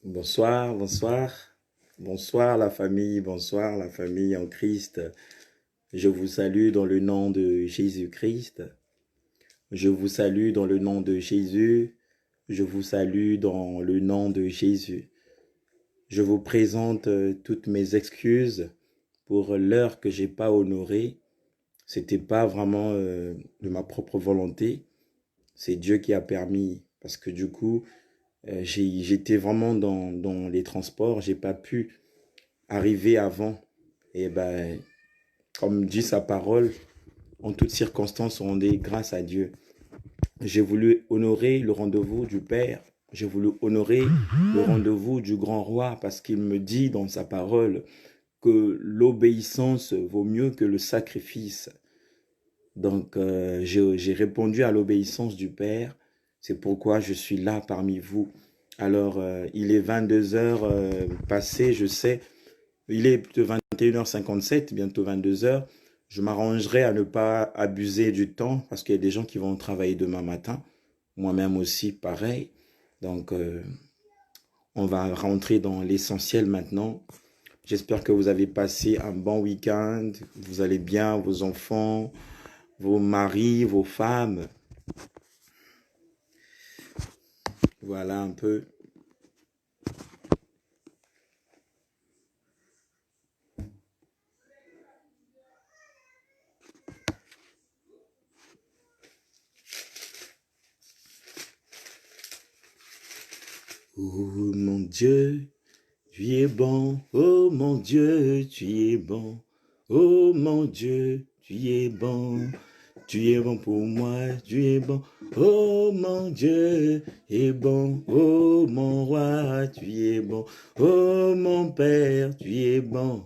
Bonsoir, bonsoir. Bonsoir la famille en Christ. Je vous salue dans le nom de Jésus-Christ. Je vous salue dans le nom de Jésus. Je vous salue dans le nom de Jésus. Je vous présente toutes mes excuses pour l'heure que j'ai pas honorée. C'était pas vraiment de ma propre volonté. C'est Dieu qui a permis parce que du coup, j'étais vraiment dans les transports, j'ai pas pu arriver avant. Et ben, comme dit sa parole, en toutes circonstances, on dit grâce à Dieu. J'ai voulu honorer le rendez-vous du Père. J'ai voulu honorer le rendez-vous du grand roi parce qu'il me dit dans sa parole que l'obéissance vaut mieux que le sacrifice. Donc, j'ai répondu à l'obéissance du Père. C'est pourquoi je suis là parmi vous. Alors, il est 22 heures passées, je sais. Il est de 21h57, bientôt 22 heures. Je m'arrangerai à ne pas abuser du temps parce qu'il y a des gens qui vont travailler demain matin. Moi-même aussi, pareil. Donc, on va rentrer dans l'essentiel maintenant. J'espère que vous avez passé un bon week-end. Vous allez bien, vos enfants, vos maris, vos femmes. Voilà un peu. Oh mon Dieu, tu es bon. Oh mon Dieu, tu es bon. Oh mon Dieu, tu es bon. Tu es bon pour moi, tu es bon. Oh mon Dieu est bon. Oh mon roi, tu es bon. Oh mon Père, tu es bon.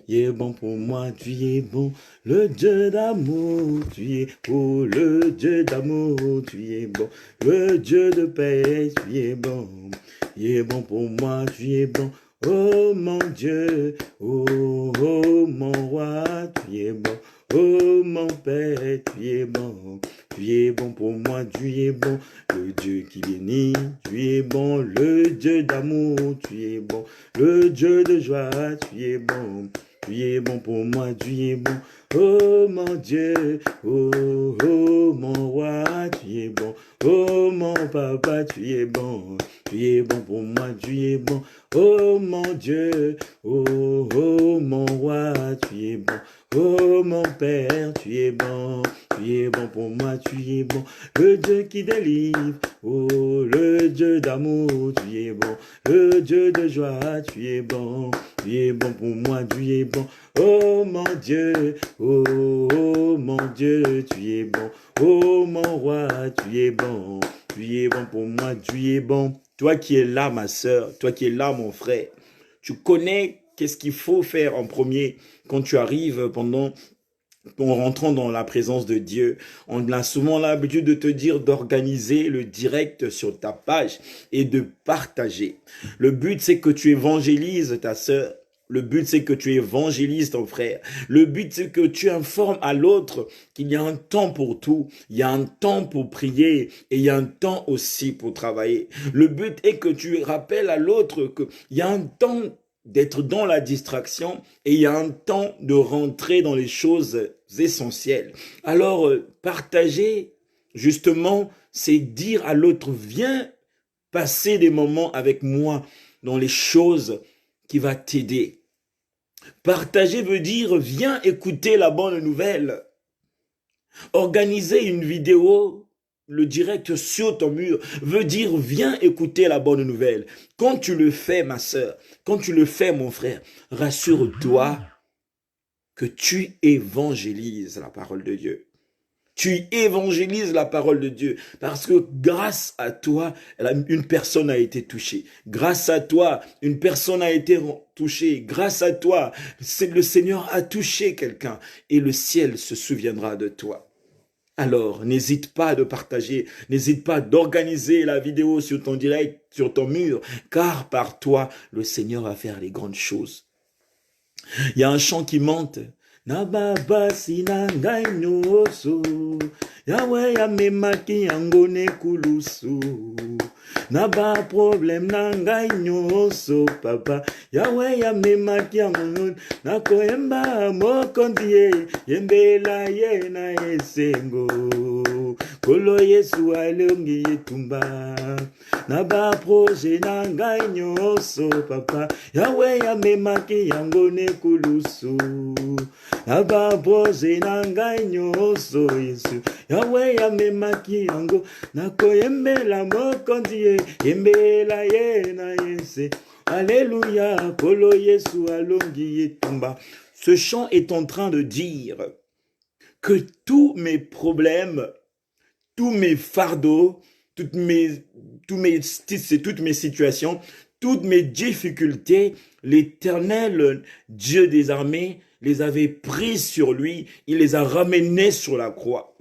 Tu es bon pour moi, tu es bon. Le Dieu d'amour, tu es oh le Dieu d'amour, tu es bon. Le Dieu de paix, tu es bon. Tu es bon pour moi, tu es bon. Oh mon Dieu, oh mon roi, tu es bon. Oh mon Père, tu es bon. Tu es bon pour moi, tu es bon. Le Dieu qui bénit, tu es bon. Le Dieu d'amour, tu es bon. Le Dieu de joie, tu es bon. Tu es bon pour moi, tu es bon. Oh mon Dieu, oh mon roi, tu es bon. Oh mon papa, tu es bon. Tu es bon pour moi, tu es bon. Oh mon Dieu, oh mon roi, tu es bon. Oh mon Père, tu es bon. Tu es bon pour moi, tu es bon. Le Dieu qui délivre, oh le Dieu d'amour, tu es bon. Le Dieu de joie, tu es bon. Tu es bon pour moi, tu es bon. Oh mon Dieu, oh mon Dieu, tu es bon. Oh mon roi, tu es bon. Tu es bon pour moi, tu es bon. Toi qui es là, ma sœur, toi qui es là, mon frère, tu connais qu'est-ce qu'il faut faire en premier quand tu arrives en rentrant dans la présence de Dieu. On a souvent l'habitude de te dire d'organiser le direct sur ta page et de partager. Le but, c'est que tu évangélises ta sœur. Le but, c'est que tu évangélises ton frère. Le but, c'est que tu informes à l'autre qu'il y a un temps pour tout. Il y a un temps pour prier et il y a un temps aussi pour travailler. Le but est que tu rappelles à l'autre qu'il y a un temps d'être dans la distraction et il y a un temps de rentrer dans les choses essentielles. Alors, partager, justement, c'est dire à l'autre, viens passer des moments avec moi dans les choses qui va t'aider. Partager veut dire, viens écouter la bonne nouvelle. Organiser une vidéo, le direct sur ton mur, veut dire, viens écouter la bonne nouvelle. Quand tu le fais, ma sœur, quand tu le fais, mon frère, rassure-toi que tu évangélises la parole de Dieu. Tu évangélises la parole de Dieu parce que grâce à toi, une personne a été touchée. Grâce à toi, une personne a été touchée. Grâce à toi, le Seigneur a touché quelqu'un et le ciel se souviendra de toi. Alors, n'hésite pas de partager, n'hésite pas d'organiser la vidéo sur ton direct, sur ton mur, car par toi, le Seigneur va faire les grandes choses. Il y a un chant qui monte. Nababasi na ngai nyonso Yahweh amemaki yango ne kulusu Naba problème nanga nyonso papa. Yahweh ya memaki yango na koyemba mokondie yembela ye na esengo. Kolo Yesu alongi etumba. Naba projet nanga nyonso papa. Yahweh ya memaki yango ne kulusu. Naba projet nanga nyonso Yesu. Yahweh ya memaki yango na koyembela mokondie yembela ye na yese. Alléluia, Kolo Yesu alongi etumba. Ce chant est en train de dire que tous mes problèmes, tous mes fardeaux, toutes mes situations, toutes mes difficultés, l'Éternel Dieu des armées les avait prises sur lui, il les a ramenées sur la croix.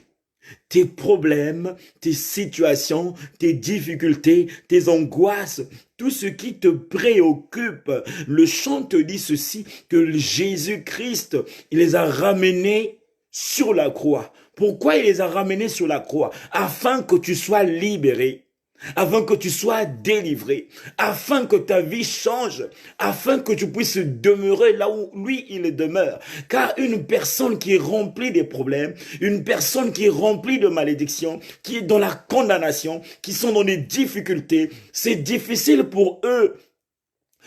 Tes problèmes, tes situations, tes difficultés, tes angoisses, tout ce qui te préoccupe, le chant te dit ceci, que Jésus-Christ, il les a ramenés sur la croix. Pourquoi il les a ramenés sur la croix? Afin que tu sois libéré, afin que tu sois délivré, afin que ta vie change, afin que tu puisses demeurer là où lui, il demeure. Car une personne qui est remplie de problèmes, une personne qui est remplie de malédictions, qui est dans la condamnation, qui sont dans des difficultés, c'est difficile pour eux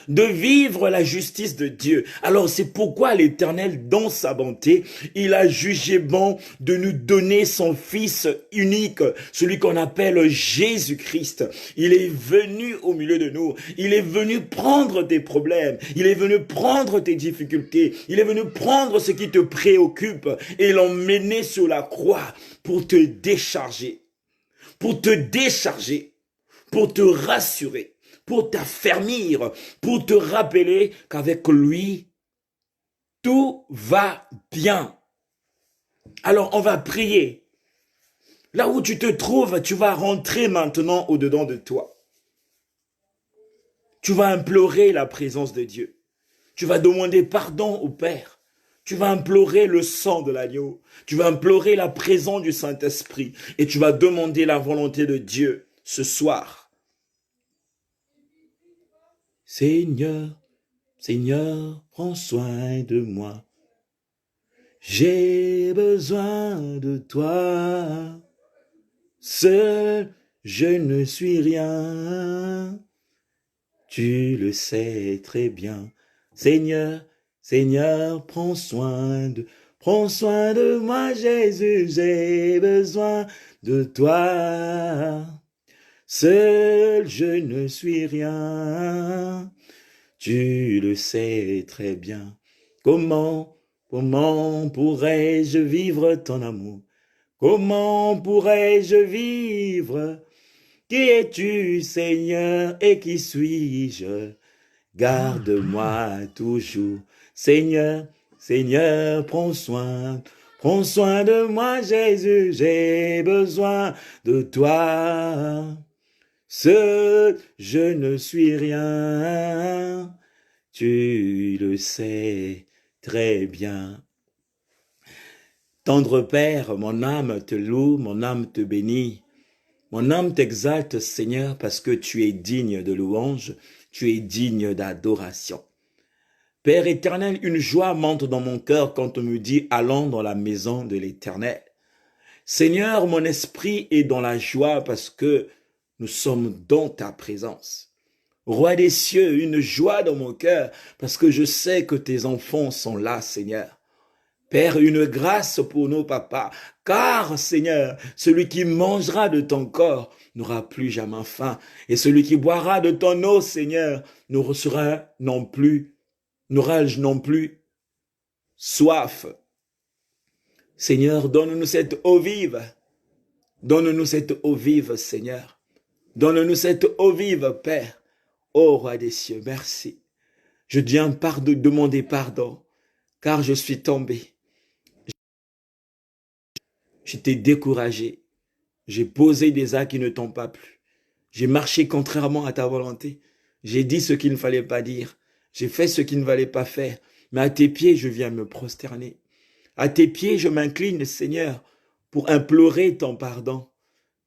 de vivre la justice de Dieu. Alors c'est pourquoi l'Éternel, dans sa bonté, il a jugé bon de nous donner son Fils unique, celui qu'on appelle Jésus-Christ. Il est venu au milieu de nous. Il est venu prendre tes problèmes. Il est venu prendre tes difficultés. Il est venu prendre ce qui te préoccupe et l'emmener sur la croix pour te décharger, pour te rassurer, pour t'affermir, pour te rappeler qu'avec lui, tout va bien. Alors, on va prier. Là où tu te trouves, tu vas rentrer maintenant au-dedans de toi. Tu vas implorer la présence de Dieu. Tu vas demander pardon au Père. Tu vas implorer le sang de l'agneau. Tu vas implorer la présence du Saint-Esprit. Et tu vas demander la volonté de Dieu ce soir. Seigneur, Seigneur, prends soin de moi. J'ai besoin de toi. Seul, je ne suis rien. Tu le sais très bien. Seigneur, Seigneur, prends soin de moi, Jésus. J'ai besoin de toi. Seul, je ne suis rien, tu le sais très bien. Comment pourrais-je vivre ton amour? Comment pourrais-je vivre? Qui es-tu, Seigneur, et qui suis-je? Garde-moi toujours. Seigneur, Seigneur, prends soin de moi, Jésus, j'ai besoin de toi. Seul, je ne suis rien, tu le sais très bien. Tendre Père, mon âme te loue, mon âme te bénit. Mon âme t'exalte, Seigneur, parce que tu es digne de louange, tu es digne d'adoration. Père éternel, une joie monte dans mon cœur quand on me dit « Allons dans la maison de l'Éternel ». Seigneur, mon esprit est dans la joie parce que nous sommes dans ta présence. Roi des cieux, une joie dans mon cœur parce que je sais que tes enfants sont là, Seigneur. Père, une grâce pour nos papas, car, Seigneur, celui qui mangera de ton corps n'aura plus jamais faim, et celui qui boira de ton eau, Seigneur, n'aura non plus soif. Seigneur, donne-nous cette eau vive. Donne-nous cette eau vive, Seigneur. Donne-nous cette eau vive, Père. Ô Roi des cieux, merci. Je viens demander pardon, car je suis tombé. J'étais découragé. J'ai posé des actes qui ne t'ont pas plu. J'ai marché contrairement à ta volonté. J'ai dit ce qu'il ne fallait pas dire. J'ai fait ce qu'il ne fallait pas faire. Mais à tes pieds, je viens me prosterner. À tes pieds, je m'incline, Seigneur, pour implorer ton pardon.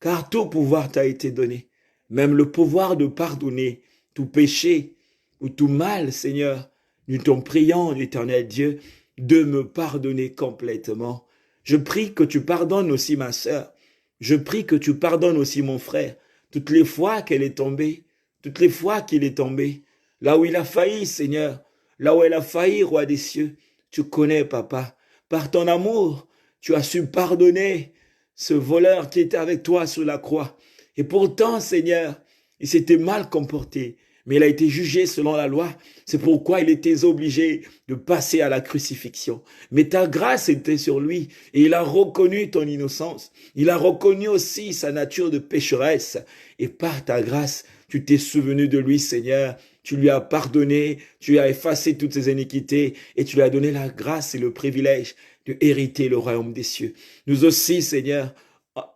Car tout pouvoir t'a été donné. même le pouvoir de pardonner tout péché ou tout mal, Seigneur. Nous t'en prions, éternel Dieu, de me pardonner complètement. Je prie que tu pardonnes aussi ma sœur. Je prie que tu pardonnes aussi mon frère. Toutes les fois qu'elle est tombée, toutes les fois qu'il est tombé, là où il a failli, Seigneur, là où elle a failli, Roi des cieux, tu connais, Papa. Par ton amour, tu as su pardonner ce voleur qui était avec toi sur la croix. Et pourtant, Seigneur, il s'était mal comporté, mais il a été jugé selon la loi. C'est pourquoi il était obligé de passer à la crucifixion. Mais ta grâce était sur lui et il a reconnu ton innocence. Il a reconnu aussi sa nature de pécheresse. Et par ta grâce, tu t'es souvenu de lui, Seigneur. Tu lui as pardonné, tu lui as effacé toutes ses iniquités et tu lui as donné la grâce et le privilège de hériter le royaume des cieux. Nous aussi, Seigneur,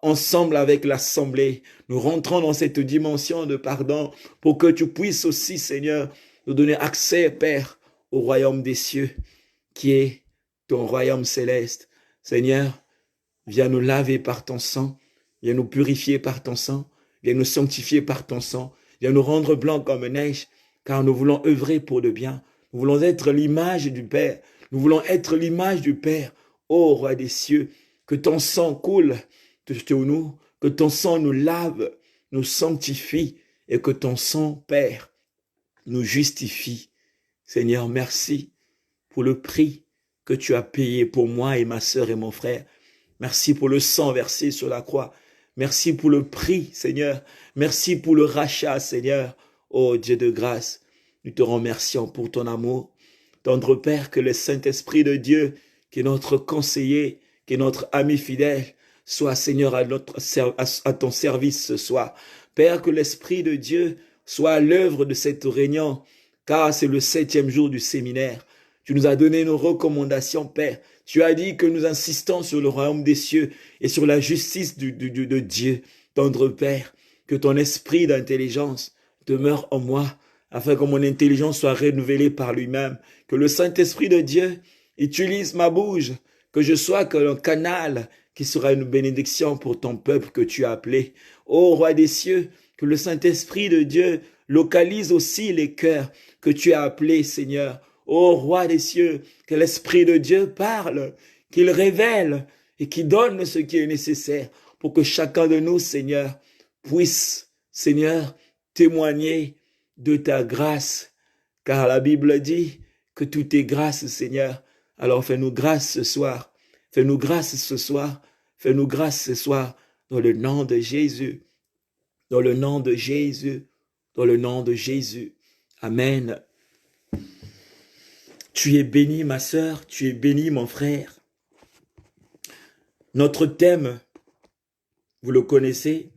ensemble avec l'assemblée, nous rentrons dans cette dimension de pardon pour que tu puisses aussi, Seigneur, nous donner accès, Père, au royaume des cieux, qui est ton royaume céleste. Seigneur, viens nous laver par ton sang, viens nous purifier par ton sang, viens nous sanctifier par ton sang, viens nous rendre blancs comme neige, car nous voulons œuvrer pour le bien. Nous voulons être l'image du Père. Nous voulons être l'image du Père. Ô Roi des cieux, que ton sang coule sur nous, que ton sang nous lave, nous sanctifie et que ton sang, Père, nous justifie. Seigneur, merci pour le prix que tu as payé pour moi et ma sœur et mon frère. Merci pour le sang versé sur la croix. Merci pour le prix, Seigneur. Merci pour le rachat, Seigneur. Ô Dieu de grâce, nous te remercions pour ton amour. Tendre Père, que le Saint-Esprit de Dieu, qui est notre conseiller, qui est notre ami fidèle, soit, Seigneur, à ton service ce soir. Père, que l'Esprit de Dieu soit à l'œuvre de cette réunion, car c'est le 7e jour du séminaire. Tu nous as donné nos recommandations, Père. Tu as dit que nous insistons sur le royaume des cieux et sur la justice de Dieu. Tendre Père, que ton esprit d'intelligence demeure en moi, afin que mon intelligence soit renouvelée par lui-même. Que le Saint-Esprit de Dieu utilise ma bouche, que je sois comme un canal qui sera une bénédiction pour ton peuple que tu as appelé. Ô Roi des cieux, que le Saint-Esprit de Dieu localise aussi les cœurs que tu as appelés, Seigneur. Ô Roi des cieux, que l'Esprit de Dieu parle, qu'il révèle et qu'il donne ce qui est nécessaire pour que chacun de nous, Seigneur, puisse, Seigneur, témoigner de ta grâce. Car la Bible dit que tout est grâce, Seigneur. Alors fais-nous grâce ce soir. Fais-nous grâce ce soir. Fais-nous grâce ce soir dans le nom de Jésus. Dans le nom de Jésus. Dans le nom de Jésus. Amen. Tu es béni, ma sœur. Tu es béni, mon frère. Notre thème, vous le connaissez.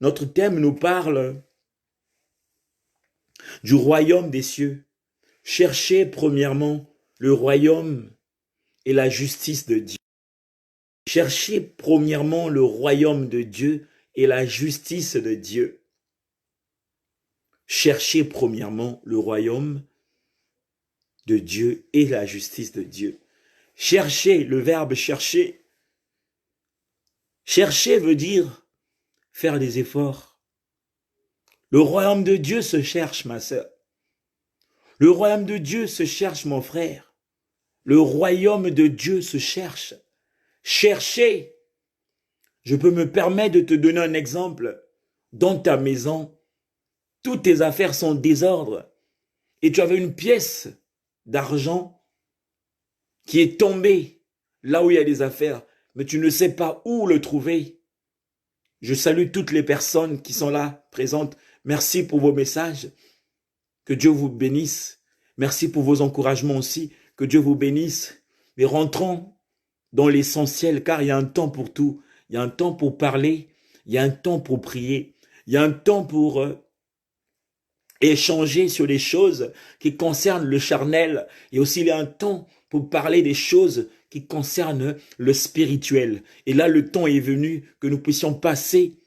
Notre thème nous parle du royaume des cieux. Cherchez premièrement le royaume et la justice de Dieu. Cherchez premièrement le royaume de Dieu et la justice de Dieu. Cherchez premièrement le royaume de Dieu et la justice de Dieu. Chercher, le verbe chercher. Chercher veut dire faire des efforts. Le royaume de Dieu se cherche, ma sœur. Le royaume de Dieu se cherche, mon frère. Le royaume de Dieu se cherche. Chercher. Je peux me permettre de te donner un exemple. Dans ta maison, toutes tes affaires sont en désordre. Et tu avais une pièce d'argent qui est tombée là où il y a des affaires, mais tu ne sais pas où le trouver. Je salue toutes les personnes qui sont là, présentes. Merci pour vos messages. Que Dieu vous bénisse. Merci pour vos encouragements aussi. Que Dieu vous bénisse. Mais rentrons dans l'essentiel, car il y a un temps pour tout. Il y a un temps pour parler. Il y a un temps pour prier. Il y a un temps pour échanger sur les choses qui concernent le charnel. Et aussi, il y a un temps pour parler des choses qui concernent le spirituel. Et là, le temps est venu que nous puissions passer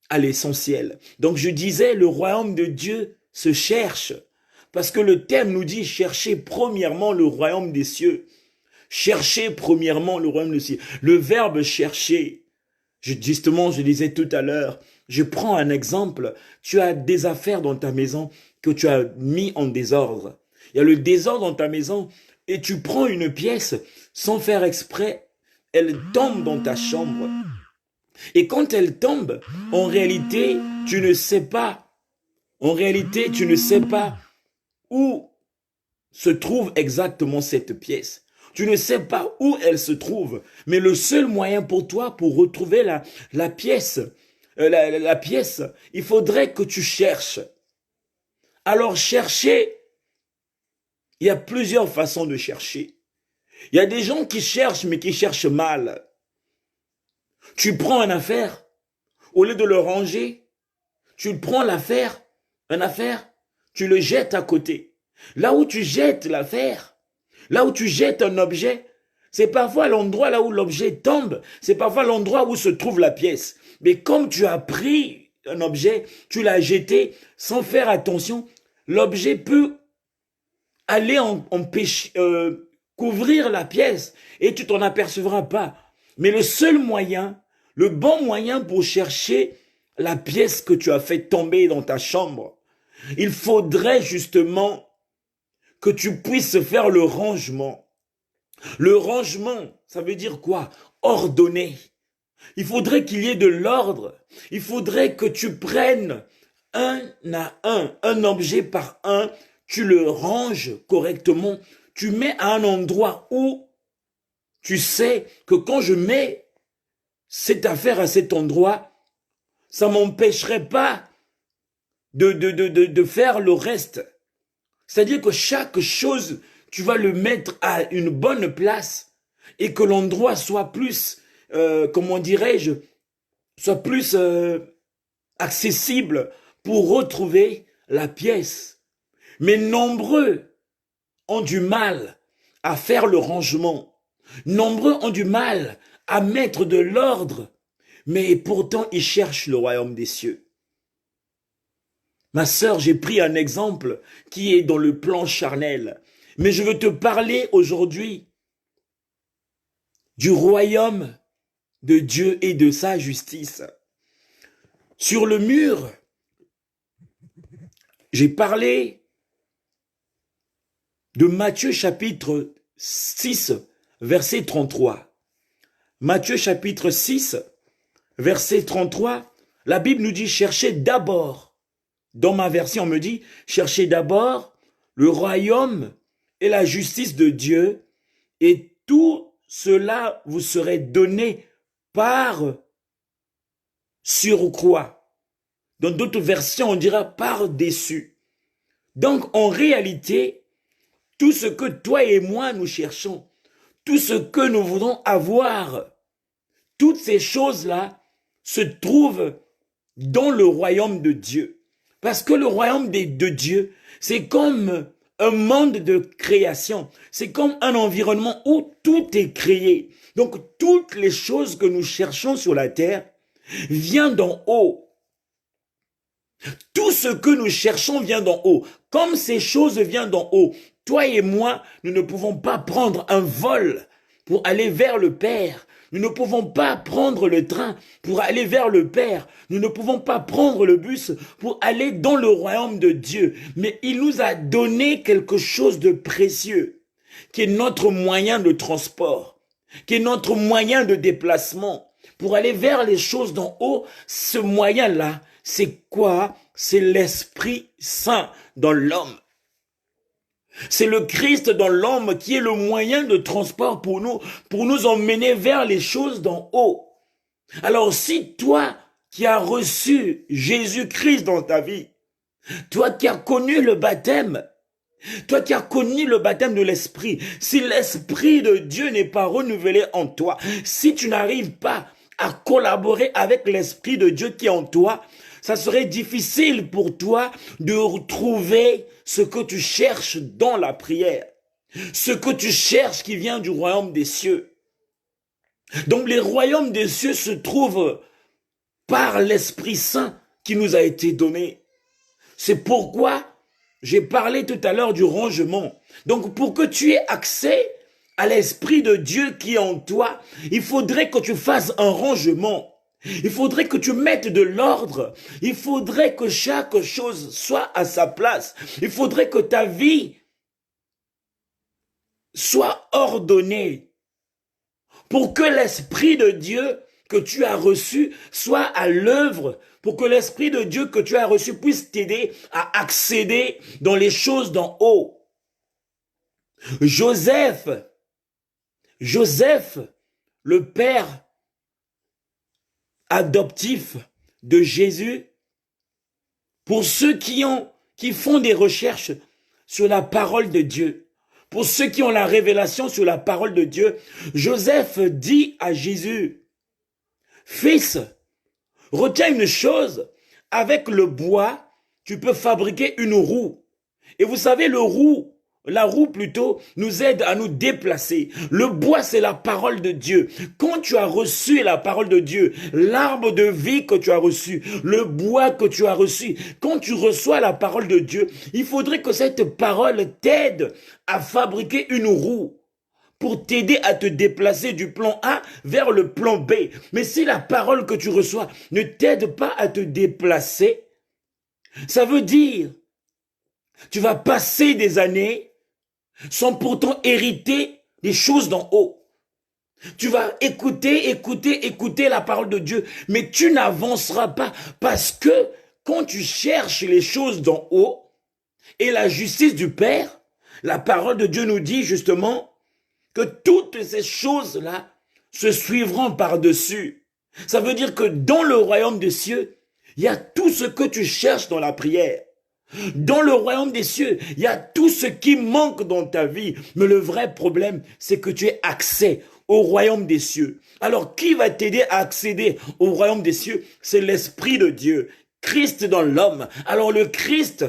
à l'essentiel. Donc, je disais, le royaume de Dieu se cherche. Parce que le thème nous dit, cherchez premièrement le royaume des cieux. Cherchez premièrement le royaume des cieux. Le verbe chercher, justement, je disais tout à l'heure, Je prends un exemple. Tu as des affaires dans ta maison que tu as mis en désordre. Il y a le désordre dans ta maison et tu prends une pièce sans faire exprès. Elle tombe dans ta chambre. Et quand elle tombe, en réalité, tu ne sais pas. En réalité, tu ne sais pas où se trouve exactement cette pièce. Tu ne sais pas où elle se trouve. Mais le seul moyen pour toi, pour retrouver la pièce, la pièce, il faudrait que tu cherches. Alors chercher, il y a plusieurs façons de chercher. Il y a des gens qui cherchent, mais qui cherchent mal. Tu prends une affaire, au lieu de le ranger, tu prends l'affaire, une affaire, tu le jettes à côté. Là où tu jettes l'affaire, là où tu jettes un objet, c'est parfois l'endroit là où l'objet tombe, c'est parfois l'endroit où se trouve la pièce. Mais comme tu as pris un objet, tu l'as jeté sans faire attention, l'objet peut aller couvrir la pièce et tu t'en apercevras pas. Mais le seul moyen, le bon moyen pour chercher la pièce que tu as fait tomber dans ta chambre, il faudrait justement que tu puisses faire le rangement. Le rangement, ça veut dire quoi? Ordonner. Il faudrait qu'il y ait de l'ordre. Il faudrait que tu prennes un à un objet par un, tu le ranges correctement, tu mets à un endroit où tu sais que quand je mets cette affaire à cet endroit, ça m'empêcherait pas de faire le reste. C'est-à-dire que chaque chose, tu vas le mettre à une bonne place et que l'endroit soit plus, comment dirais-je, soit plus accessible pour retrouver la pièce. Mais nombreux ont du mal à faire le rangement. Nombreux ont du mal à mettre de l'ordre, mais pourtant ils cherchent le royaume des cieux. Ma sœur, j'ai pris un exemple qui est dans le plan charnel, mais je veux te parler aujourd'hui du royaume de Dieu et de sa justice. Sur le mur, j'ai parlé de Matthieu chapitre 6, verset 33. Matthieu chapitre 6, verset 33, la Bible nous dit « Cherchez d'abord ». Dans ma version, on me dit « Cherchez d'abord le royaume et la justice de Dieu, et tout cela vous serait donné par surcroît. » Dans d'autres versions, on dira « par-dessus ». Donc, en réalité, tout ce que toi et moi nous cherchons, tout ce que nous voulons avoir, toutes ces choses-là se trouvent dans le royaume de Dieu. Parce que le royaume de Dieu, c'est comme un monde de création. C'est comme un environnement où tout est créé. Donc, toutes les choses que nous cherchons sur la terre viennent d'en haut. Tout ce que nous cherchons vient d'en haut. Comme ces choses viennent d'en haut, toi et moi, nous ne pouvons pas prendre un vol pour aller vers le Père. Nous ne pouvons pas prendre le train pour aller vers le Père. Nous ne pouvons pas prendre le bus pour aller dans le royaume de Dieu. Mais il nous a donné quelque chose de précieux, qui est notre moyen de transport, qui est notre moyen de déplacement. Pour aller vers les choses d'en haut, ce moyen-là, c'est quoi? C'est l'Esprit Saint dans l'homme. C'est le Christ dans l'homme qui est le moyen de transport pour nous emmener vers les choses d'en haut. Alors si toi qui as reçu Jésus-Christ dans ta vie, toi qui as connu le baptême, toi qui as connu le baptême de l'Esprit, si l'Esprit de Dieu n'est pas renouvelé en toi, si tu n'arrives pas à collaborer avec l'Esprit de Dieu qui est en toi, ça serait difficile pour toi de retrouver ce que tu cherches dans la prière, ce que tu cherches qui vient du royaume des cieux. Donc les royaumes des cieux se trouvent par l'Esprit Saint qui nous a été donné. C'est pourquoi j'ai parlé tout à l'heure du rangement. Donc pour que tu aies accès à l'Esprit de Dieu qui est en toi, il faudrait que tu fasses un rangement. Il faudrait que tu mettes de l'ordre. Il faudrait que chaque chose soit à sa place. Il faudrait que ta vie soit ordonnée pour que l'Esprit de Dieu que tu as reçu soit à l'œuvre, pour que l'Esprit de Dieu que tu as reçu puisse t'aider à accéder dans les choses d'en haut. Joseph, le père adoptif de Jésus, pour ceux qui font des recherches sur la parole de Dieu, pour ceux qui ont la révélation sur la parole de Dieu, Joseph dit à Jésus, fils, retiens une chose, avec le bois, tu peux fabriquer une roue. Et vous savez, la roue plutôt, nous aide à nous déplacer. Le bois, c'est la parole de Dieu. Quand tu as reçu la parole de Dieu, l'arbre de vie que tu as reçu, le bois que tu as reçu, quand tu reçois la parole de Dieu, il faudrait que cette parole t'aide à fabriquer une roue pour t'aider à te déplacer du plan A vers le plan B. Mais si la parole que tu reçois ne t'aide pas à te déplacer, ça veut dire tu vas passer des années sans pourtant hériter des choses d'en haut. Tu vas écouter la parole de Dieu, mais tu n'avanceras pas parce que quand tu cherches les choses d'en haut et la justice du Père, la parole de Dieu nous dit justement que toutes ces choses-là se suivront par-dessus. Ça veut dire que dans le royaume des cieux, il y a tout ce que tu cherches dans la prière. Dans le royaume des cieux, il y a tout ce qui manque dans ta vie. Mais le vrai problème, c'est que tu aies accès au royaume des cieux. Alors, qui va t'aider à accéder au royaume des cieux? C'est l'Esprit de Dieu, Christ dans l'homme. Alors, le Christ,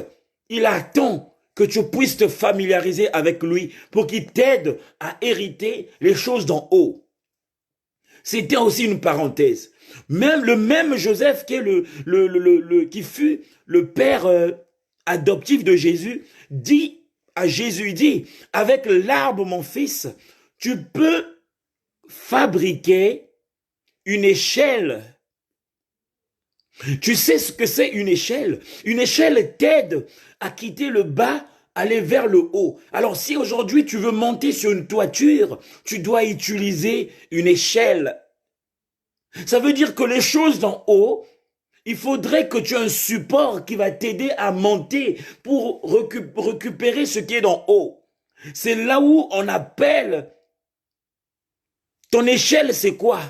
il attend que tu puisses te familiariser avec lui pour qu'il t'aide à hériter les choses d'en haut. C'était aussi une parenthèse. Même le même Joseph qui fut le père adoptif de Jésus, dit à Jésus, avec l'arbre, mon fils, tu peux fabriquer une échelle. Tu sais ce que c'est une échelle? Une échelle t'aide à quitter le bas, aller vers le haut. Alors si aujourd'hui tu veux monter sur une toiture, tu dois utiliser une échelle. Ça veut dire que les choses d'en haut, il faudrait que tu aies un support qui va t'aider à monter pour récupérer ce qui est d'en haut. C'est là où on appelle ton échelle, c'est quoi?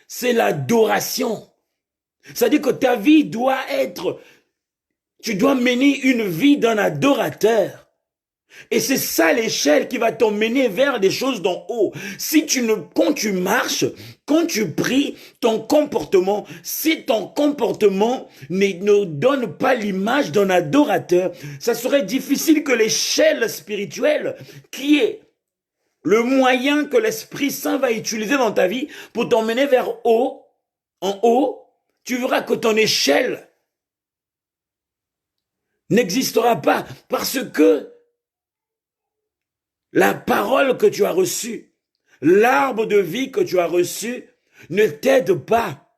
C'est l'adoration. C'est-à-dire que ta vie doit être, tu dois mener une vie d'un adorateur. Et c'est ça l'échelle qui va t'emmener vers des choses d'en haut. Quand tu marches, quand tu pries, ton comportement, si ton comportement ne donne pas l'image d'un adorateur, ça serait difficile que l'échelle spirituelle, qui est le moyen que l'Esprit Saint va utiliser dans ta vie pour t'emmener vers haut, en haut, tu verras que ton échelle n'existera pas parce que la parole que tu as reçue, l'arbre de vie que tu as reçu ne t'aide pas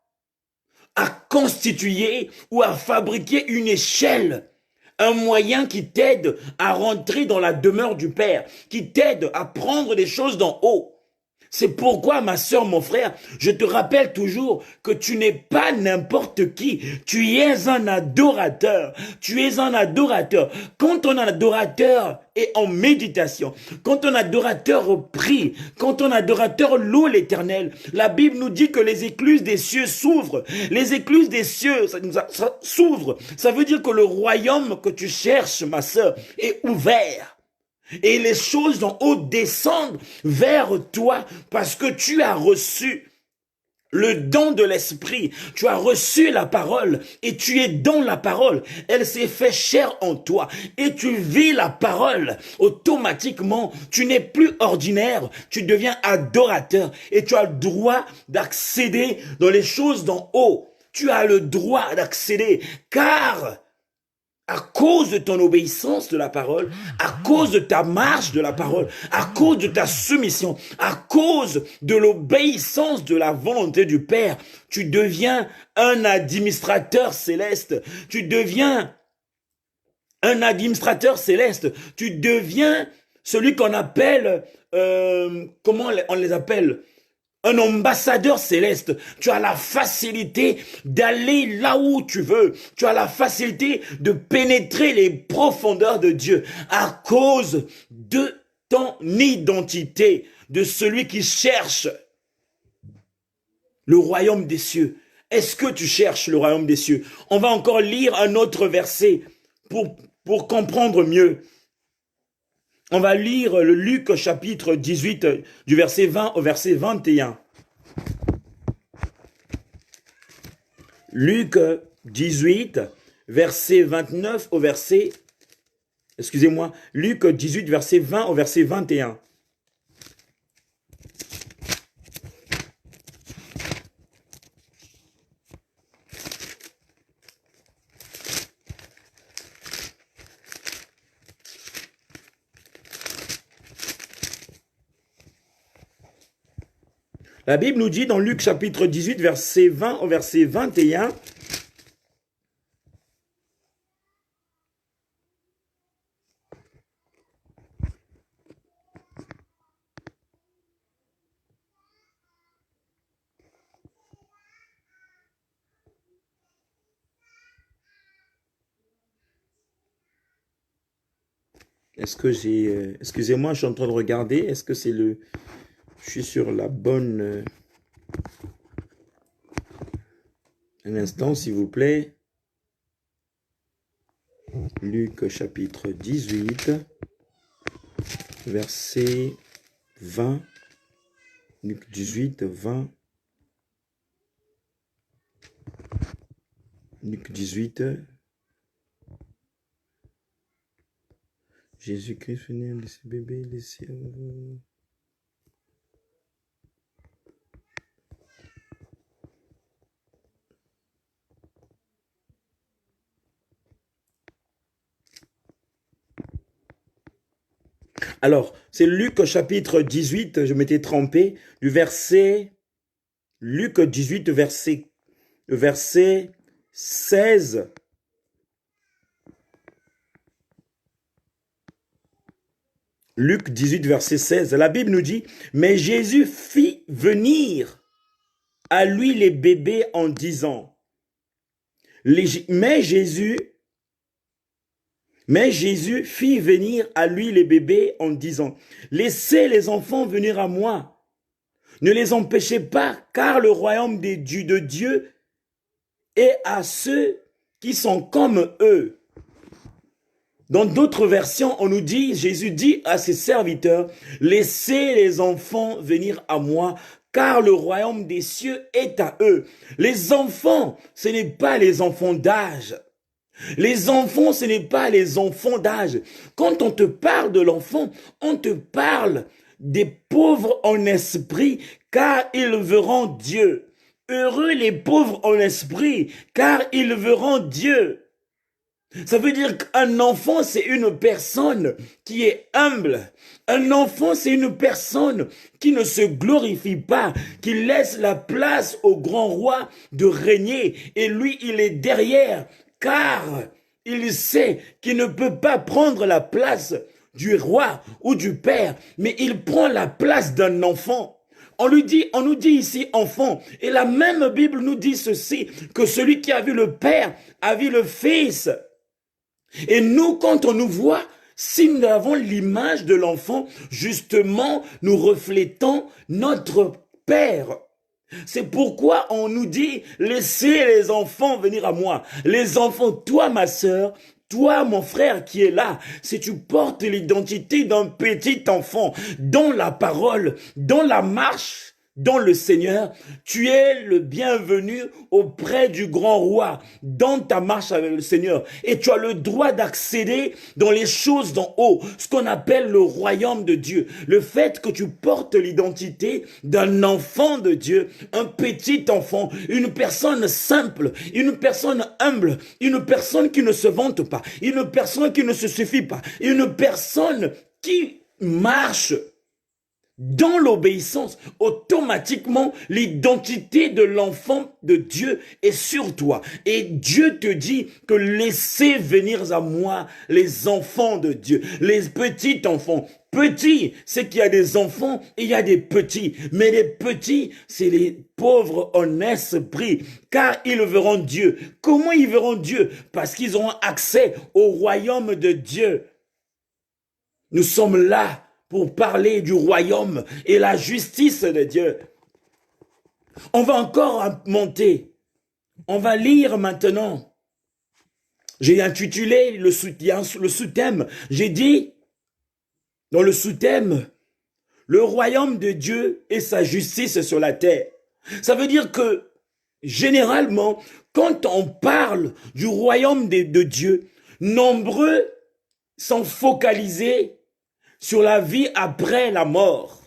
à constituer ou à fabriquer une échelle, un moyen qui t'aide à rentrer dans la demeure du Père, qui t'aide à prendre des choses d'en haut. C'est pourquoi, ma sœur, mon frère, je te rappelle toujours que tu n'es pas n'importe qui. Tu es un adorateur. Tu es un adorateur. Quand ton adorateur est en méditation, quand ton adorateur prie, quand ton adorateur loue l'Éternel, la Bible nous dit que les écluses des cieux s'ouvrent. Les écluses des cieux ça s'ouvrent. Ça veut dire que le royaume que tu cherches, ma sœur, est ouvert. Et les choses d'en haut descendent vers toi parce que tu as reçu le don de l'Esprit. Tu as reçu la parole et tu es dans la parole. Elle s'est fait chair en toi et tu vis la parole. Automatiquement, tu n'es plus ordinaire, tu deviens adorateur et tu as le droit d'accéder dans les choses d'en haut. Tu as le droit d'accéder car à cause de ton obéissance de la parole, à cause de ta marche de la parole, à cause de ta soumission, à cause de l'obéissance de la volonté du Père, tu deviens un administrateur céleste. Tu deviens un administrateur céleste. Tu deviens celui qu'on appelle, comment on les appelle? Un ambassadeur céleste. Tu as la facilité d'aller là où tu veux. Tu as la facilité de pénétrer les profondeurs de Dieu à cause de ton identité, de celui qui cherche le royaume des cieux. Est-ce que tu cherches le royaume des cieux? On va encore lire un autre verset pour comprendre mieux. On va lire le Luc chapitre 18 du verset 20 au verset 21. Luc 18, verset 29 au verset... Excusez-moi, Luc 18, verset 20 au verset 21. La Bible nous dit dans Luc chapitre 18, verset 20 au verset 21, est-ce que j'ai... excusez-moi, je suis en train de regarder. Est-ce que c'est le... Je suis sur la bonne... Un instant, s'il vous plaît. Luc chapitre 18, verset 20. Luc 18, 20. Luc 18. Jésus-Christ venait laisser bébé, laisser... Alors, c'est Luc chapitre 18, je m'étais trompé, du verset, Luc 18, verset 16. Luc 18, verset 16, la Bible nous dit, « Mais Jésus fit venir à lui les bébés en disant, mais Jésus fit venir à lui les bébés en disant, laissez les enfants venir à moi. Ne les empêchez pas, car le royaume de Dieu est à ceux qui sont comme eux. » Dans d'autres versions, on nous dit, Jésus dit à ses serviteurs, laissez les enfants venir à moi, car le royaume des cieux est à eux. Les enfants, ce n'est pas les enfants d'âge. Les enfants, ce n'est pas les enfants d'âge. Quand on te parle de l'enfant, on te parle des pauvres en esprit, car ils verront Dieu. Heureux les pauvres en esprit, car ils verront Dieu. Ça veut dire qu'un enfant, c'est une personne qui est humble. Un enfant, c'est une personne qui ne se glorifie pas, qui laisse la place au grand roi de régner. Et lui, il est derrière, car il sait qu'il ne peut pas prendre la place du roi ou du père, mais il prend la place d'un enfant. On nous dit ici enfant. Et la même Bible nous dit ceci, que celui qui a vu le Père a vu le Fils. Et nous, quand on nous voit, si nous avons l'image de l'enfant, justement, nous reflétons notre Père. C'est pourquoi on nous dit, laissez les enfants venir à moi. Les enfants, toi ma sœur, toi mon frère qui est là, si tu portes l'identité d'un petit enfant, dans la parole, dans la marche dans le Seigneur, tu es le bienvenu auprès du grand roi dans ta marche avec le Seigneur. Et tu as le droit d'accéder dans les choses d'en haut, ce qu'on appelle le royaume de Dieu. Le fait que tu portes l'identité d'un enfant de Dieu, un petit enfant, une personne simple, une personne humble, une personne qui ne se vante pas, une personne qui ne se suffit pas, une personne qui marche dans l'obéissance, automatiquement, l'identité de l'enfant de Dieu est sur toi. Et Dieu te dit que laissez venir à moi les enfants de Dieu, les petits enfants. Petits, c'est qu'il y a des enfants et il y a des petits. Mais les petits, c'est les pauvres en esprit, car ils verront Dieu. Comment ils verront Dieu? Parce qu'ils auront accès au royaume de Dieu. Nous sommes là pour parler du royaume et la justice de Dieu. On va encore monter. On va lire maintenant. J'ai intitulé le sous-thème. J'ai dit, dans le sous-thème, le royaume de Dieu et sa justice sur la terre. Ça veut dire que, généralement, quand on parle du royaume de Dieu, nombreux sont focalisés sur la vie après la mort.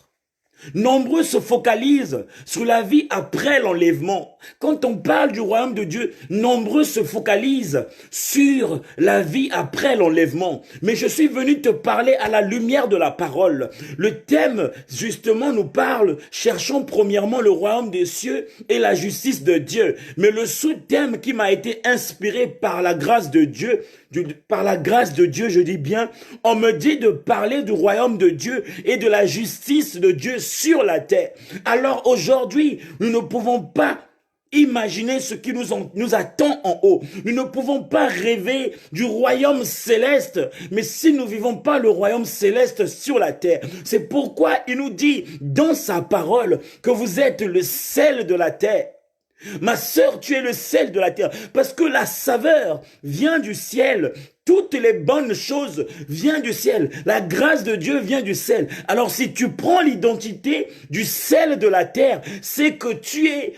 Nombreux se focalisent sur la vie après l'enlèvement. Quand on parle du royaume de Dieu, nombreux se focalisent sur la vie après l'enlèvement. Mais je suis venu te parler à la lumière de la parole. Le thème, justement, nous parle, cherchons premièrement le royaume des cieux et la justice de Dieu. Mais le sous-thème qui m'a été inspiré par la grâce de Dieu, je dis bien, on me dit de parler du royaume de Dieu et de la justice de Dieu sur la terre. Alors aujourd'hui, nous ne pouvons pas imaginer ce qui nous attend en haut. Nous ne pouvons pas rêver du royaume céleste, mais si nous ne vivons pas le royaume céleste sur la terre, c'est pourquoi il nous dit dans sa parole que vous êtes le sel de la terre. Ma sœur, tu es le sel de la terre, parce que la saveur vient du ciel. Toutes les bonnes choses viennent du ciel. La grâce de Dieu vient du ciel. Alors si tu prends l'identité du sel de la terre, c'est que tu es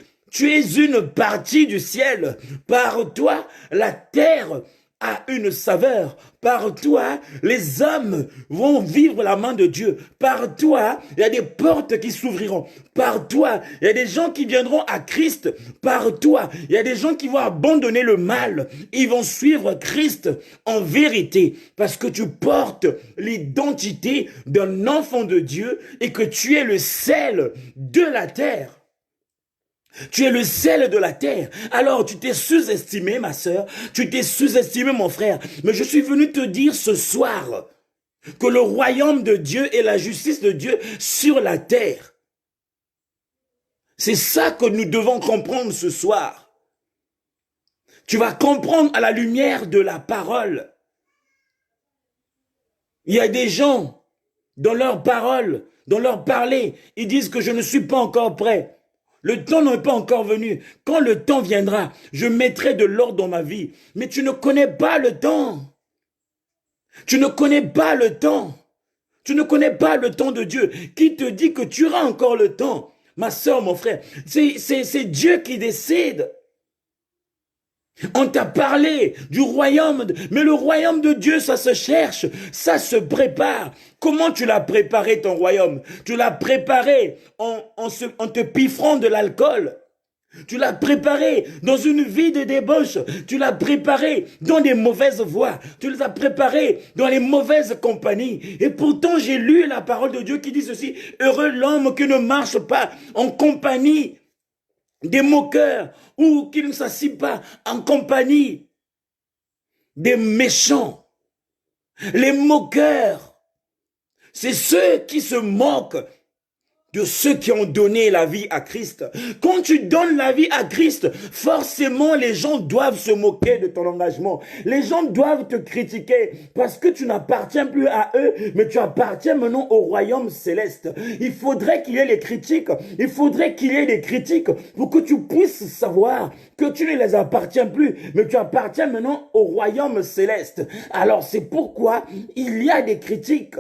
une partie du ciel. Par toi, la terre a une saveur. Par toi, les hommes vont vivre la main de Dieu. Par toi, il y a des portes qui s'ouvriront. Par toi, il y a des gens qui viendront à Christ. Par toi, il y a des gens qui vont abandonner le mal. Ils vont suivre Christ en vérité. Parce que tu portes l'identité d'un enfant de Dieu et que tu es le sel de la terre. Tu es le sel de la terre. Alors tu t'es sous-estimé, ma sœur. Tu t'es sous-estimé, mon frère. Mais je suis venu te dire ce soir que le royaume de Dieu et la justice de Dieu sur la terre. C'est ça que nous devons comprendre ce soir. Tu vas comprendre à la lumière de la parole. Il y a des gens, dans leur parole, dans leur parler, ils disent que je ne suis pas encore prêt. Le temps n'est pas encore venu. Quand le temps viendra, je mettrai de l'ordre dans ma vie. Mais tu ne connais pas le temps. Tu ne connais pas le temps. Tu ne connais pas le temps de Dieu. Qui te dit que tu auras encore le temps? Ma soeur, mon frère, c'est Dieu qui décide. On t'a parlé du royaume, mais le royaume de Dieu, ça se cherche, ça se prépare. Comment tu l'as préparé ton royaume? Tu l'as préparé en te piffrant de l'alcool. Tu l'as préparé dans une vie de débauche. Tu l'as préparé dans des mauvaises voies. Tu l'as préparé dans les mauvaises compagnies. Et pourtant, j'ai lu la parole de Dieu qui dit ceci: heureux l'homme qui ne marche pas en compagnie des moqueurs, ou qui ne s'assied pas en compagnie des méchants. Les moqueurs, c'est ceux qui se moquent de ceux qui ont donné la vie à Christ. Quand tu donnes la vie à Christ, forcément les gens doivent se moquer de ton engagement. Les gens doivent te critiquer parce que tu n'appartiens plus à eux, mais tu appartiens maintenant au royaume céleste. Il faudrait qu'il y ait les critiques. Il faudrait qu'il y ait des critiques pour que tu puisses savoir que tu ne les appartiens plus, mais tu appartiens maintenant au royaume céleste. Alors c'est pourquoi il y a des critiques.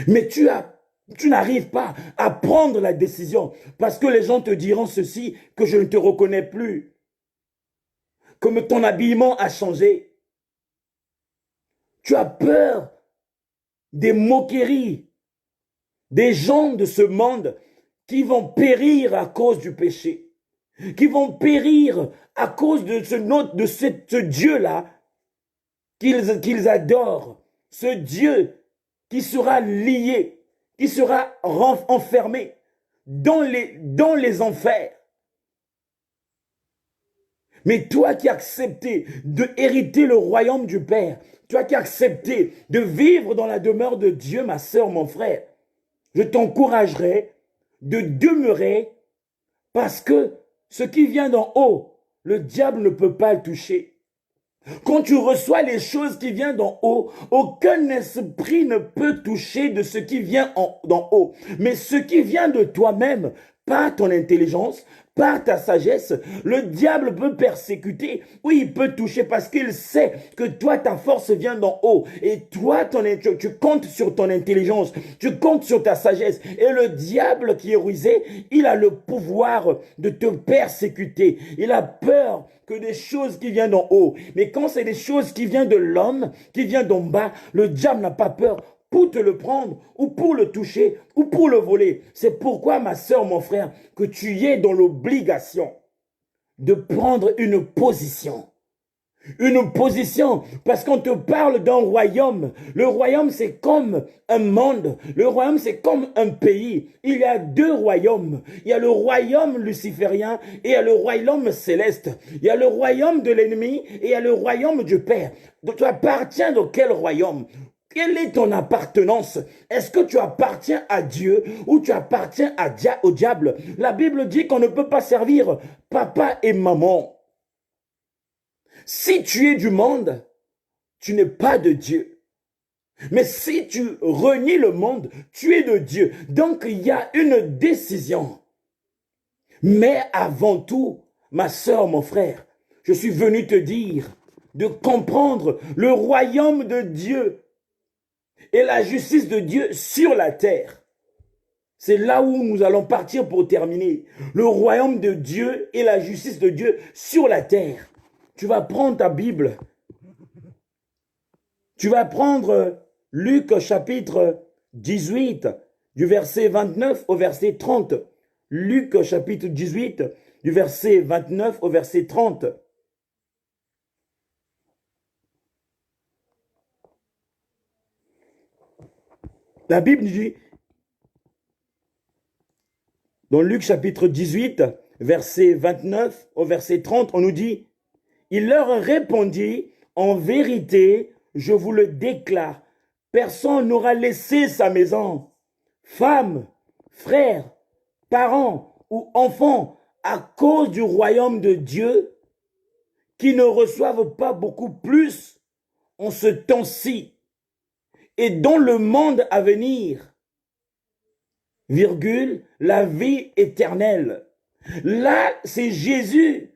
Mais tu as Tu n'arrives pas à prendre la décision parce que les gens te diront ceci, que je ne te reconnais plus, que ton habillement a changé. Tu as peur des moqueries, des gens de ce monde qui vont périr à cause du péché, qui vont périr à cause de ce Dieu-là qu'ils adorent, ce Dieu qui sera lié, qui sera enfermé dans les enfers. Mais toi qui as accepté de hériter le royaume du Père, toi qui as accepté de vivre dans la demeure de Dieu, ma sœur, mon frère, je t'encouragerai de demeurer parce que ce qui vient d'en haut, le diable ne peut pas le toucher. Quand tu reçois les choses qui viennent d'en haut, aucun esprit ne peut toucher de ce qui vient d'en haut. Mais ce qui vient de toi-même, par ton intelligence, par ta sagesse, le diable peut persécuter, oui, il peut toucher parce qu'il sait que toi, ta force vient d'en haut. Et toi, tu comptes sur ton intelligence, tu comptes sur ta sagesse. Et le diable qui est rusé, il a le pouvoir de te persécuter. Il a peur que des choses qui viennent d'en haut. Mais quand c'est des choses qui viennent de l'homme, qui viennent d'en bas, le diable n'a pas peur pour te le prendre, ou pour le toucher, ou pour le voler. C'est pourquoi, ma sœur, mon frère, que tu es dans l'obligation de prendre une position. Une position, parce qu'on te parle d'un royaume. Le royaume, c'est comme un monde. Le royaume, c'est comme un pays. Il y a deux royaumes. Il y a le royaume luciférien et il y a le royaume céleste. Il y a le royaume de l'ennemi et il y a le royaume du Père. Donc, tu appartiens de quel royaume? Quelle est ton appartenance? Est-ce que tu appartiens à Dieu ou tu appartiens au diable? La Bible dit qu'on ne peut pas servir papa et maman. Si tu es du monde, tu n'es pas de Dieu. Mais si tu renies le monde, tu es de Dieu. Donc il y a une décision. Mais avant tout, ma sœur, mon frère, je suis venu te dire de comprendre le royaume de Dieu et la justice de Dieu sur la terre. C'est là où nous allons partir pour terminer. Le royaume de Dieu et la justice de Dieu sur la terre. Tu vas prendre ta Bible. Tu vas prendre Luc chapitre 18, du verset 29 au verset 30. Luc chapitre 18, du verset 29 au verset 30. La Bible dit, dans Luc chapitre 18, verset 29 au verset 30, on nous dit, il leur répondit, en vérité, je vous le déclare, personne n'aura laissé sa maison, femme, frère, parents ou enfants à cause du royaume de Dieu qui ne reçoivent pas beaucoup plus en ce temps-ci et dans le monde à venir, virgule, la vie éternelle. Là, c'est Jésus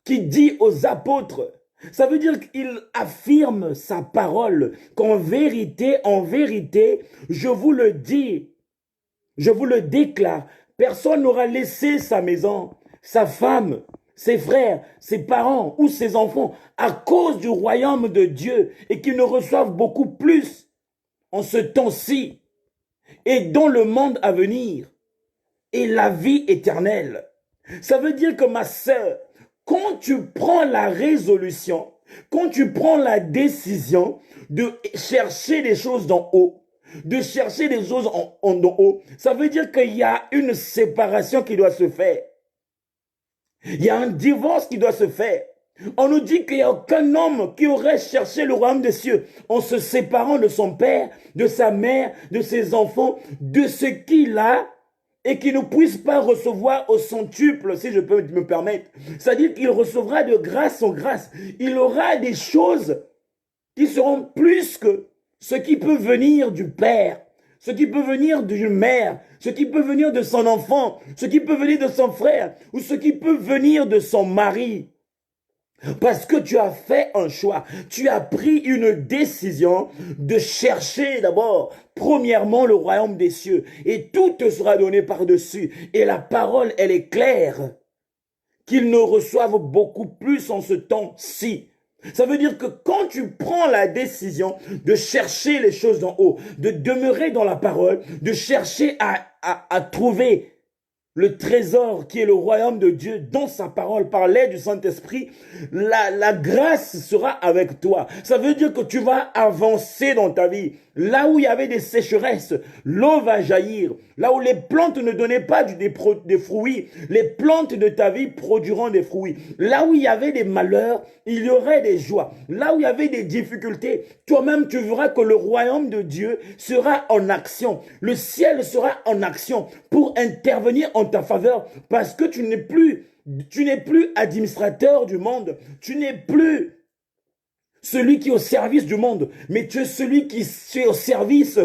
qui dit aux apôtres, ça veut dire qu'il affirme sa parole, qu'en vérité, je vous le dis, je vous le déclare, personne n'aura laissé sa maison, sa femme, ses frères, ses parents ou ses enfants à cause du royaume de Dieu et qui ne reçoivent beaucoup plus en ce temps-ci et dans le monde à venir et la vie éternelle. Ça veut dire que ma sœur, quand tu prends la résolution, quand tu prends la décision de chercher des choses d'en haut, de chercher des choses en haut, ça veut dire qu'il y a une séparation qui doit se faire. Il y a un divorce qui doit se faire. On nous dit qu'il n'y a aucun homme qui aurait cherché le royaume des cieux en se séparant de son père, de sa mère, de ses enfants, de ce qu'il a et qui ne puisse pas recevoir au centuple, si je peux me permettre. C'est-à-dire qu'il recevra de grâce en grâce. Il aura des choses qui seront plus que ce qui peut venir du père, ce qui peut venir d'une mère, ce qui peut venir de son enfant, ce qui peut venir de son frère ou ce qui peut venir de son mari. Parce que tu as fait un choix, tu as pris une décision de chercher d'abord, premièrement, le royaume des cieux. Et tout te sera donné par-dessus. Et la parole, elle est claire. Qu'ils ne reçoivent beaucoup plus en ce temps-ci. Ça veut dire que quand tu prends la décision de chercher les choses d'en haut, de demeurer dans la parole, de chercher à trouver le trésor qui est le royaume de Dieu dans sa parole par l'aide du Saint-Esprit, la grâce sera avec toi. Ça veut dire que tu vas avancer dans ta vie. Là où il y avait des sécheresses, l'eau va jaillir. Là où les plantes ne donnaient pas des fruits, les plantes de ta vie produiront des fruits. Là où il y avait des malheurs, il y aurait des joies. Là où il y avait des difficultés, toi-même tu verras que le royaume de Dieu sera en action. Le ciel sera en action pour intervenir en ta faveur parce que tu n'es plus administrateur du monde. Tu n'es plus celui qui est au service du monde, mais tu es celui qui est au service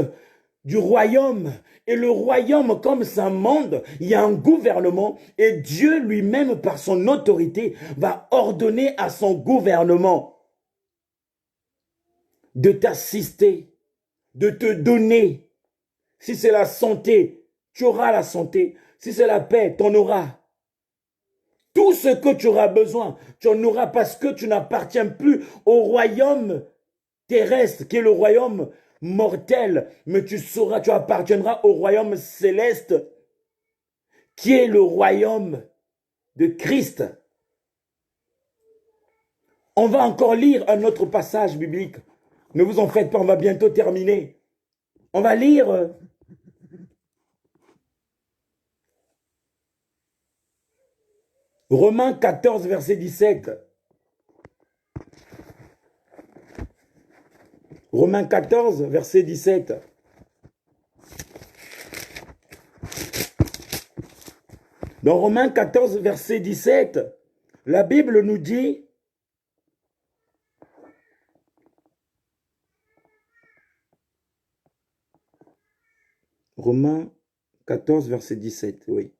du royaume. Et le royaume, comme c'est un monde, il y a un gouvernement et Dieu lui-même, par son autorité, va ordonner à son gouvernement de t'assister, de te donner. Si c'est la santé, tu auras la santé. Si c'est la paix, tu en auras. Tout ce que tu auras besoin, tu en auras parce que tu n'appartiens plus au royaume terrestre, qui est le royaume mortel, mais tu appartiendras au royaume céleste, qui est le royaume de Christ. On va encore lire un autre passage biblique. Ne vous en faites pas, on va bientôt terminer. On va lire Romains 14, verset 17. Romains 14, verset 17. Dans Romains 14, verset 17, la Bible nous dit, Romains 14, verset 17, oui.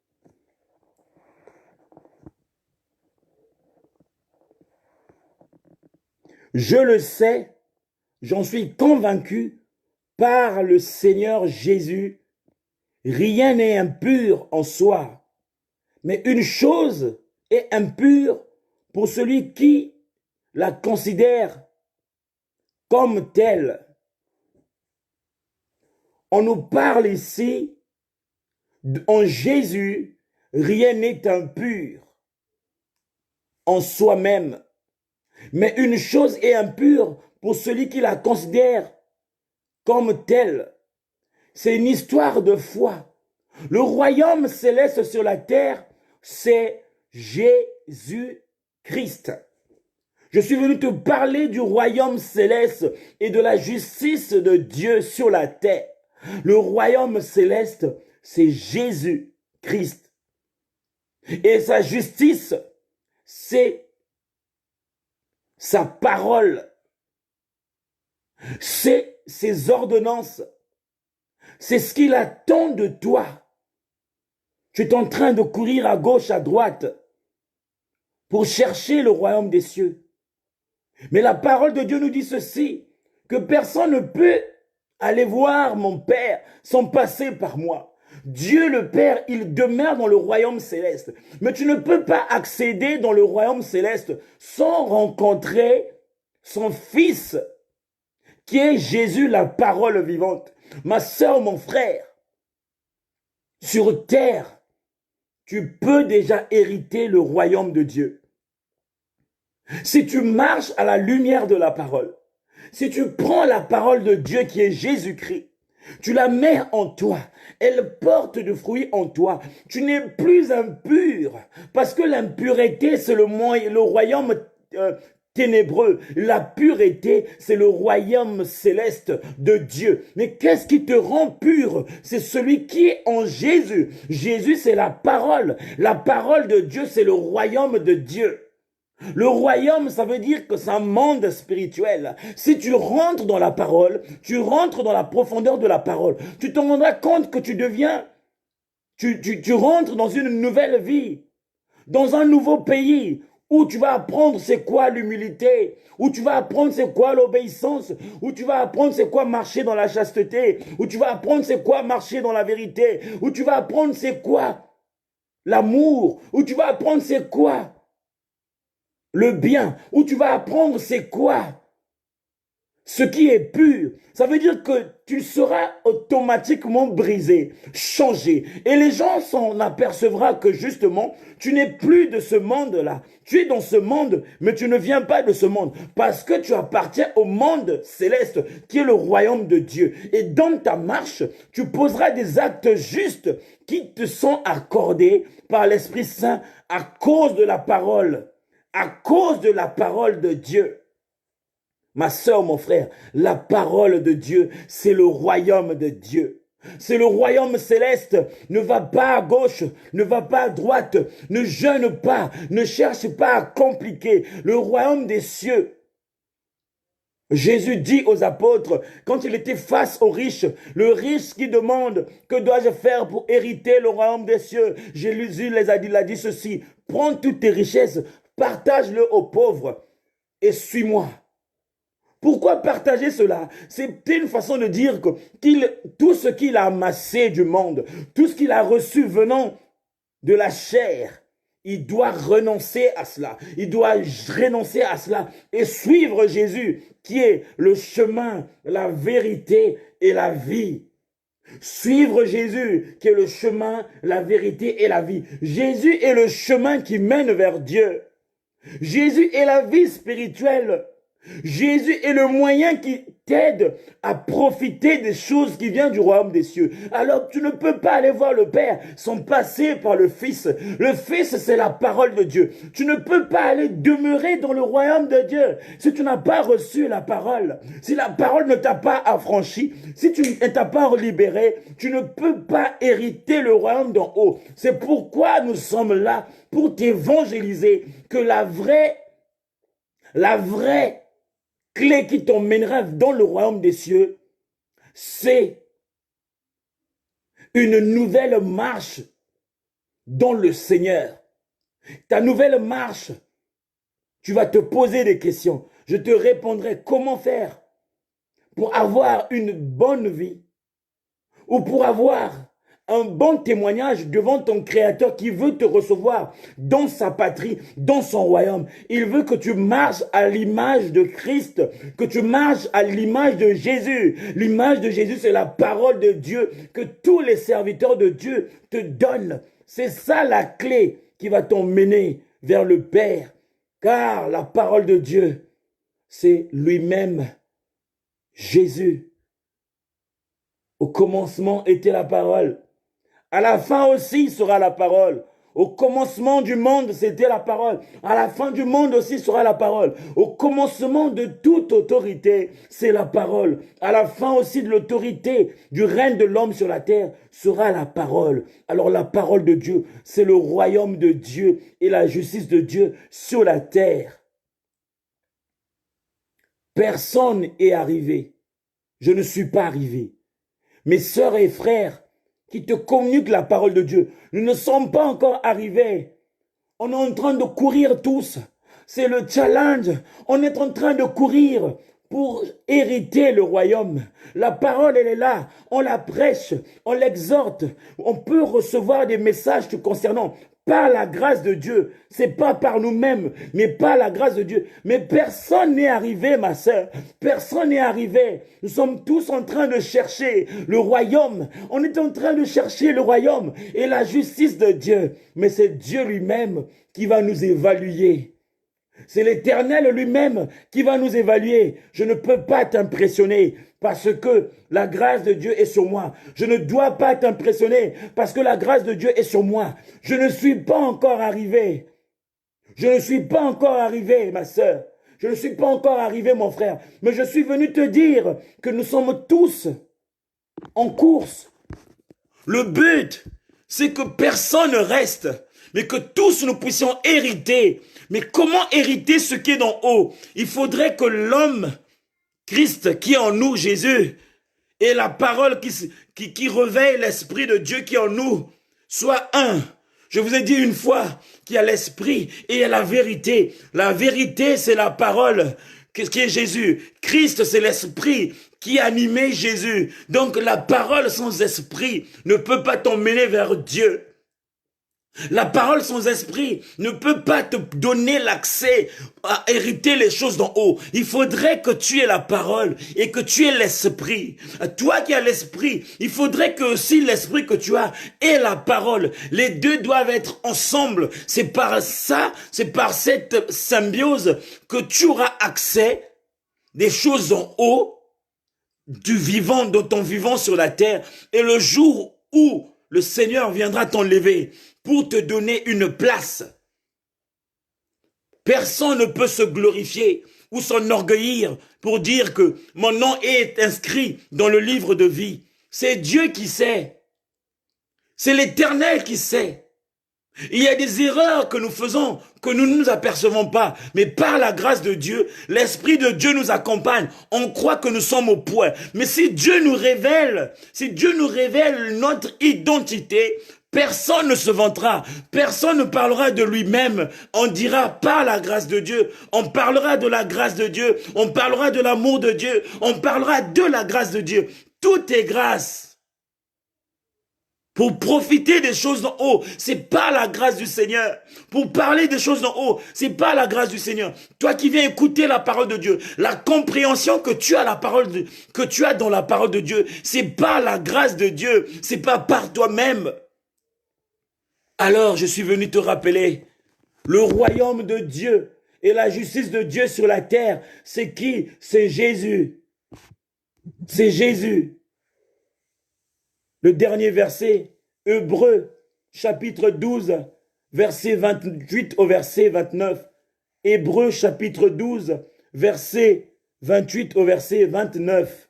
Je le sais, j'en suis convaincu par le Seigneur Jésus, rien n'est impur en soi, mais une chose est impure pour celui qui la considère comme telle. On nous parle ici, en Jésus, rien n'est impur en soi-même. Mais une chose est impure pour celui qui la considère comme telle. C'est une histoire de foi. Le royaume céleste sur la terre, c'est Jésus-Christ. Je suis venu te parler du royaume céleste et de la justice de Dieu sur la terre. Le royaume céleste, c'est Jésus-Christ. Et sa justice, c'est sa parole, c'est ses ordonnances, c'est ce qu'il attend de toi. Tu es en train de courir à gauche, à droite, pour chercher le royaume des cieux. Mais la parole de Dieu nous dit ceci, que personne ne peut aller voir mon Père sans passer par moi. Dieu le Père, il demeure dans le royaume céleste. Mais tu ne peux pas accéder dans le royaume céleste sans rencontrer son Fils, qui est Jésus, la parole vivante. Ma sœur, mon frère, sur terre, tu peux déjà hériter le royaume de Dieu. Si tu marches à la lumière de la parole, si tu prends la parole de Dieu qui est Jésus-Christ, tu la mets en toi, elle porte du fruit en toi. Tu n'es plus impur, parce que l'impureté, c'est le royaume ténébreux. La pureté, c'est le royaume céleste de Dieu. Mais qu'est-ce qui te rend pur? C'est celui qui est en Jésus. Jésus, c'est la parole. La parole de Dieu, c'est le royaume de Dieu. Le royaume, ça veut dire que c'est un monde spirituel. Si tu rentres dans la parole, tu rentres dans la profondeur de la parole, tu te rendras compte que tu deviens, tu rentres dans une nouvelle vie, dans un nouveau pays, où tu vas apprendre c'est quoi l'humilité, où tu vas apprendre c'est quoi l'obéissance, où tu vas apprendre c'est quoi marcher dans la chasteté, où tu vas apprendre c'est quoi marcher dans la vérité, où tu vas apprendre c'est quoi l'amour, où tu vas apprendre c'est quoi le bien, où tu vas apprendre c'est quoi ce qui est pur. Ça veut dire que tu seras automatiquement brisé, changé. Et les gens s'en apercevront que justement, tu n'es plus de ce monde-là. Tu es dans ce monde, mais tu ne viens pas de ce monde. Parce que tu appartiens au monde céleste, qui est le royaume de Dieu. Et dans ta marche, tu poseras des actes justes qui te sont accordés par l'Esprit Saint à cause de la parole. À cause de la parole de Dieu. Ma sœur, mon frère, la parole de Dieu, c'est le royaume de Dieu. C'est le royaume céleste. Ne va pas à gauche, ne va pas à droite, ne jeûne pas, ne cherche pas à compliquer. Le royaume des cieux. Jésus dit aux apôtres, quand il était face aux riches, le riche qui demande, que dois-je faire pour hériter le royaume des cieux? Jésus il a dit ceci, prends toutes tes richesses, partage-le aux pauvres et suis-moi. Pourquoi partager cela? C'est une façon de dire que tout ce qu'il a amassé du monde, tout ce qu'il a reçu venant de la chair, il doit renoncer à cela. Il doit renoncer à cela et suivre Jésus, qui est le chemin, la vérité et la vie. Suivre Jésus, qui est le chemin, la vérité et la vie. Jésus est le chemin qui mène vers Dieu. Jésus est la vie spirituelle. Jésus est le moyen qui t'aide à profiter des choses qui viennent du royaume des cieux. Alors tu ne peux pas aller voir le Père sans passer par le Fils. Le Fils, c'est la parole de Dieu. Tu ne peux pas aller demeurer dans le royaume de Dieu si tu n'as pas reçu la parole. Si la parole ne t'a pas affranchi, si tu ne t'as pas libéré, tu ne peux pas hériter le royaume d'en haut. C'est pourquoi nous sommes là pour t'évangéliser que la vraie clé qui t'emmènera dans le royaume des cieux, c'est une nouvelle marche dans le Seigneur. Ta nouvelle marche, tu vas te poser des questions. Je te répondrai comment faire pour avoir une bonne vie ou pour avoir un bon témoignage devant ton Créateur qui veut te recevoir dans sa patrie, dans son royaume. Il veut que tu marches à l'image de Christ, que tu marches à l'image de Jésus. L'image de Jésus, c'est la parole de Dieu que tous les serviteurs de Dieu te donnent. C'est ça la clé qui va t'emmener vers le Père. Car la parole de Dieu, c'est lui-même, Jésus. Au commencement était la parole. À la fin aussi sera la parole. Au commencement du monde, c'était la parole. À la fin du monde aussi sera la parole. Au commencement de toute autorité, c'est la parole. À la fin aussi de l'autorité du règne de l'homme sur la terre sera la parole. Alors la parole de Dieu, c'est le royaume de Dieu et la justice de Dieu sur la terre. Personne n'est arrivé. Je ne suis pas arrivé. Mes sœurs et frères, qui te communique la parole de Dieu. Nous ne sommes pas encore arrivés. On est en train de courir tous. C'est le challenge. On est en train de courir pour hériter le royaume. La parole, elle est là. On la prêche, on l'exhorte. On peut recevoir des messages te concernant. Par la grâce de Dieu, c'est pas par nous-mêmes, mais par la grâce de Dieu. Mais personne n'est arrivé, ma sœur. Personne n'est arrivé. Nous sommes tous en train de chercher le royaume. On est en train de chercher le royaume et la justice de Dieu. Mais c'est Dieu lui-même qui va nous évaluer. C'est l'Éternel lui-même qui va nous évaluer. Je ne peux pas t'impressionner parce que la grâce de Dieu est sur moi. Je ne dois pas t'impressionner parce que la grâce de Dieu est sur moi. Je ne suis pas encore arrivé. Je ne suis pas encore arrivé, ma sœur. Je ne suis pas encore arrivé, mon frère. Mais je suis venu te dire que nous sommes tous en course. Le but, c'est que personne ne reste, mais que tous nous puissions hériter. Mais comment hériter ce qui est d'en haut? Il faudrait que l'homme, Christ, qui est en nous, Jésus, et la parole qui réveille l'Esprit de Dieu qui est en nous, soit un. Je vous ai dit une fois qu'il y a l'esprit et il y a la vérité. La vérité, c'est la parole. Qu'est-ce qui est Jésus? Christ, c'est l'esprit qui animait Jésus. Donc la parole sans esprit ne peut pas t'emmener vers Dieu. La parole sans esprit ne peut pas te donner l'accès à hériter les choses d'en haut. Il faudrait que tu aies la parole et que tu aies l'esprit. Toi qui as l'esprit, il faudrait que aussi l'esprit que tu as ait la parole. Les deux doivent être ensemble. C'est par ça, c'est par cette symbiose que tu auras accès des choses en haut du vivant, de ton vivant sur la terre. Et le jour où le Seigneur viendra t'enlever pour te donner une place, personne ne peut se glorifier ou s'enorgueillir pour dire que mon nom est inscrit dans le livre de vie. C'est Dieu qui sait. C'est l'Éternel qui sait. Il y a des erreurs que nous faisons, que nous ne nous apercevons pas. Mais par la grâce de Dieu, l'Esprit de Dieu nous accompagne. On croit que nous sommes au point. Mais si Dieu nous révèle notre identité, personne ne se vantera. Personne ne parlera de lui-même. On dira par la grâce de Dieu. On parlera de la grâce de Dieu. On parlera de l'amour de Dieu. On parlera de la grâce de Dieu. Tout est grâce. Pour profiter des choses d'en haut, c'est pas la grâce du Seigneur. Pour parler des choses d'en haut, c'est pas la grâce du Seigneur. Toi qui viens écouter la parole de Dieu, la compréhension que tu as que tu as dans la parole de Dieu, c'est pas la grâce de Dieu, c'est pas par toi-même. Alors, je suis venu te rappeler, le royaume de Dieu et la justice de Dieu sur la terre, c'est qui? C'est Jésus. C'est Jésus. Le dernier verset, Hébreux, chapitre 12, verset 28 au verset 29. Hébreux, chapitre 12, verset 28 au verset 29.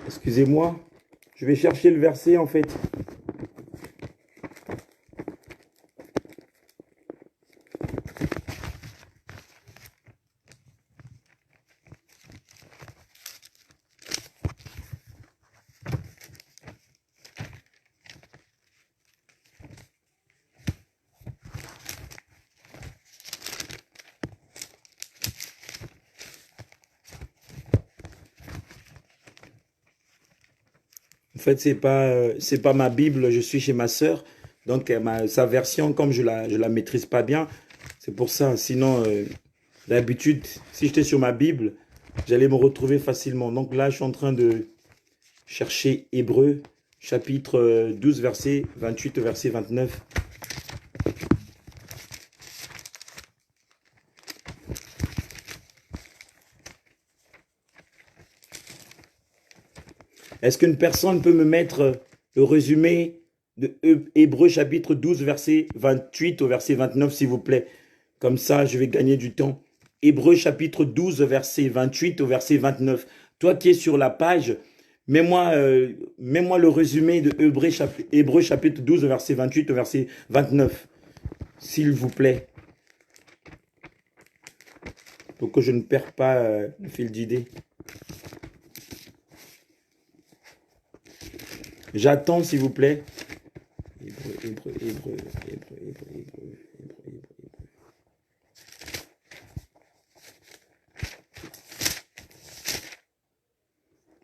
Excusez-moi, je vais chercher le verset en fait. En fait, c'est pas ma Bible, je suis chez ma sœur. Donc, sa version, comme je la maîtrise pas bien, c'est pour ça. Sinon, d'habitude, si j'étais sur ma Bible, j'allais me retrouver facilement. Donc là, je suis en train de chercher Hébreux, chapitre 12, verset 28 au verset 29. Est-ce qu'une personne peut me mettre le résumé de Hébreux chapitre 12, verset 28 au verset 29, s'il vous plaît? Comme ça, je vais gagner du temps. Hébreux chapitre 12, verset 28 au verset 29. Toi qui es sur la page, mets-moi le résumé de Hébreux chapitre 12, verset 28 au verset 29, s'il vous plaît. Pour que je ne perds pas le fil d'idée. J'attends, s'il vous plaît. Hébreux.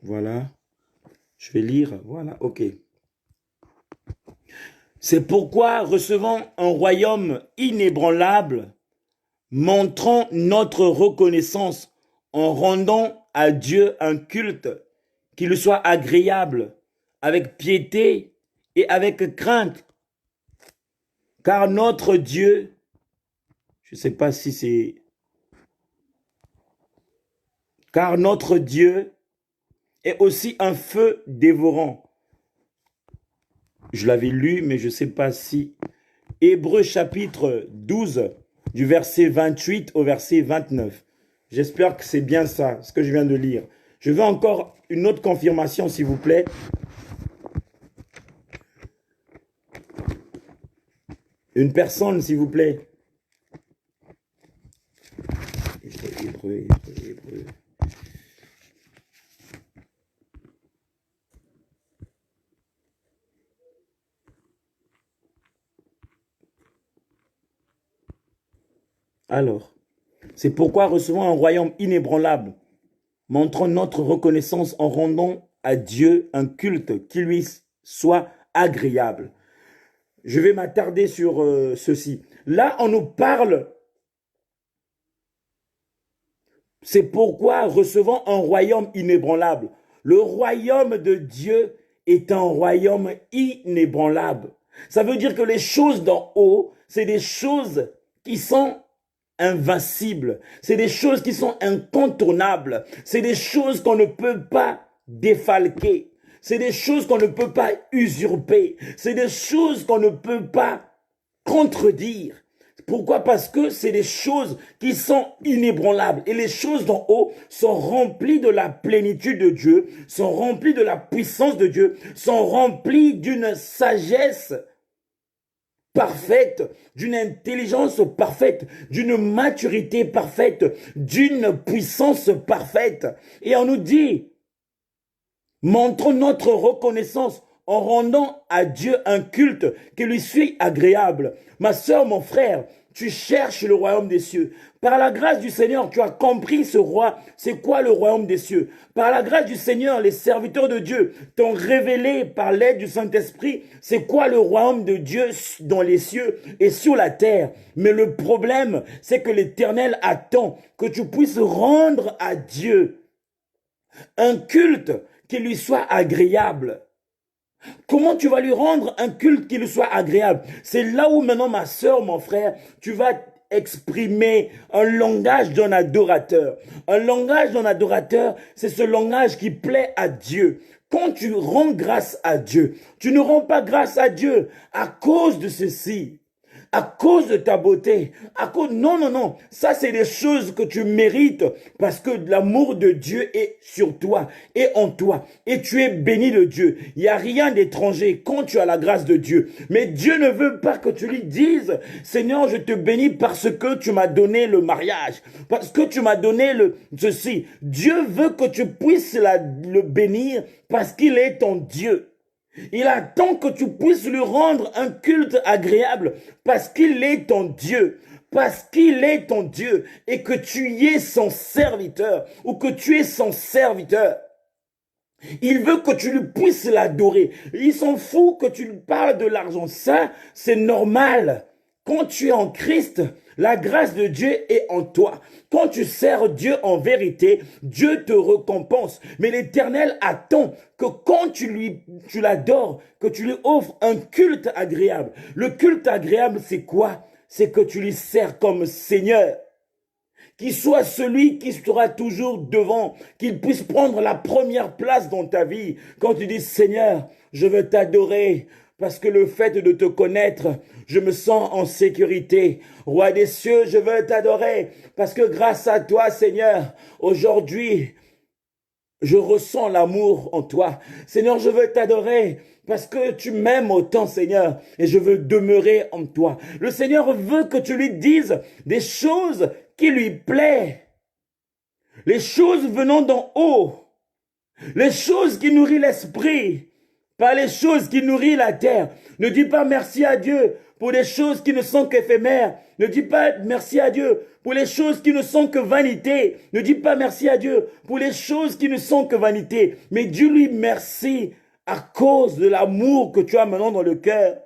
Voilà. Je vais lire. Voilà, ok. C'est pourquoi, recevant un royaume inébranlable, montrant notre reconnaissance en rendant à Dieu un culte qui lui soit agréable, avec piété et avec crainte. Car notre Dieu, je ne sais pas si c'est... Car notre Dieu est aussi un feu dévorant. Je l'avais lu, mais je ne sais pas si... Hébreux chapitre 12, du verset 28 au verset 29. J'espère que c'est bien ça, ce que je viens de lire. Je veux encore une autre confirmation, s'il vous plaît. Une personne, s'il vous plaît. Hébreu. Alors, c'est pourquoi recevons un royaume inébranlable, montrons notre reconnaissance en rendant à Dieu un culte qui lui soit agréable. Je vais m'attarder sur ceci. Là, on nous parle, c'est pourquoi recevons un royaume inébranlable. Le royaume de Dieu est un royaume inébranlable. Ça veut dire que les choses d'en haut, c'est des choses qui sont invincibles. C'est des choses qui sont incontournables. C'est des choses qu'on ne peut pas défalquer. C'est des choses qu'on ne peut pas usurper. C'est des choses qu'on ne peut pas contredire. Pourquoi? Parce que c'est des choses qui sont inébranlables. Et les choses d'en haut sont remplies de la plénitude de Dieu, sont remplies de la puissance de Dieu, sont remplies d'une sagesse parfaite, d'une intelligence parfaite, d'une maturité parfaite, d'une puissance parfaite. Et on nous dit, montrons notre reconnaissance en rendant à Dieu un culte qui lui soit agréable. Ma sœur, mon frère, tu cherches le royaume des cieux. Par la grâce du Seigneur, tu as compris ce roi. C'est quoi le royaume des cieux? Par la grâce du Seigneur, les serviteurs de Dieu t'ont révélé par l'aide du Saint-Esprit, c'est quoi le royaume de Dieu dans les cieux et sur la terre. Mais le problème, c'est que l'Éternel attend que tu puisses rendre à Dieu un culte qui lui soit agréable. Comment tu vas lui rendre un culte qui lui soit agréable? C'est là où maintenant, ma sœur, mon frère, tu vas exprimer un langage d'un adorateur. Un langage d'un adorateur, c'est ce langage qui plaît à Dieu. Quand tu rends grâce à Dieu, tu ne rends pas grâce à Dieu à cause de ceci, à cause de ta beauté, à cause... Non, non, non. Ça, c'est des choses que tu mérites parce que l'amour de Dieu est sur toi et en toi. Et tu es béni de Dieu. Il n'y a rien d'étranger quand tu as la grâce de Dieu. Mais Dieu ne veut pas que tu lui dises, Seigneur, je te bénis parce que tu m'as donné le mariage, parce que tu m'as donné ceci. Dieu veut que tu puisses le bénir parce qu'il est ton Dieu. Il attend que tu puisses lui rendre un culte agréable parce qu'il est ton Dieu, parce qu'il est ton Dieu et que tu y es son serviteur ou que tu es son serviteur. Il veut que tu lui puisses l'adorer. Il s'en fout que tu lui parles de l'argent. Ça, c'est normal. Quand tu es en Christ, la grâce de Dieu est en toi. Quand tu sers Dieu en vérité, Dieu te récompense. Mais l'Éternel attend que quand tu l'adores, que tu lui offres un culte agréable. Le culte agréable, c'est quoi? C'est que tu lui sers comme Seigneur. Qu'il soit celui qui sera toujours devant, qu'il puisse prendre la première place dans ta vie. Quand tu dis, Seigneur, je veux t'adorer, parce que le fait de te connaître, je me sens en sécurité. Roi des cieux, je veux t'adorer, parce que grâce à toi, Seigneur, aujourd'hui, je ressens l'amour en toi. Seigneur, je veux t'adorer parce que tu m'aimes autant, Seigneur, et je veux demeurer en toi. Le Seigneur veut que tu lui dises des choses qui lui plaisent. Les choses venant d'en haut. Les choses qui nourrissent l'esprit. Pas les choses qui nourrissent la terre. Ne dis pas merci à Dieu pour les choses qui ne sont qu'éphémères. Ne dis pas merci à Dieu pour les choses qui ne sont que vanité. Ne dis pas merci à Dieu pour les choses qui ne sont que vanité. Mais dis-lui merci à cause de l'amour que tu as maintenant dans le cœur.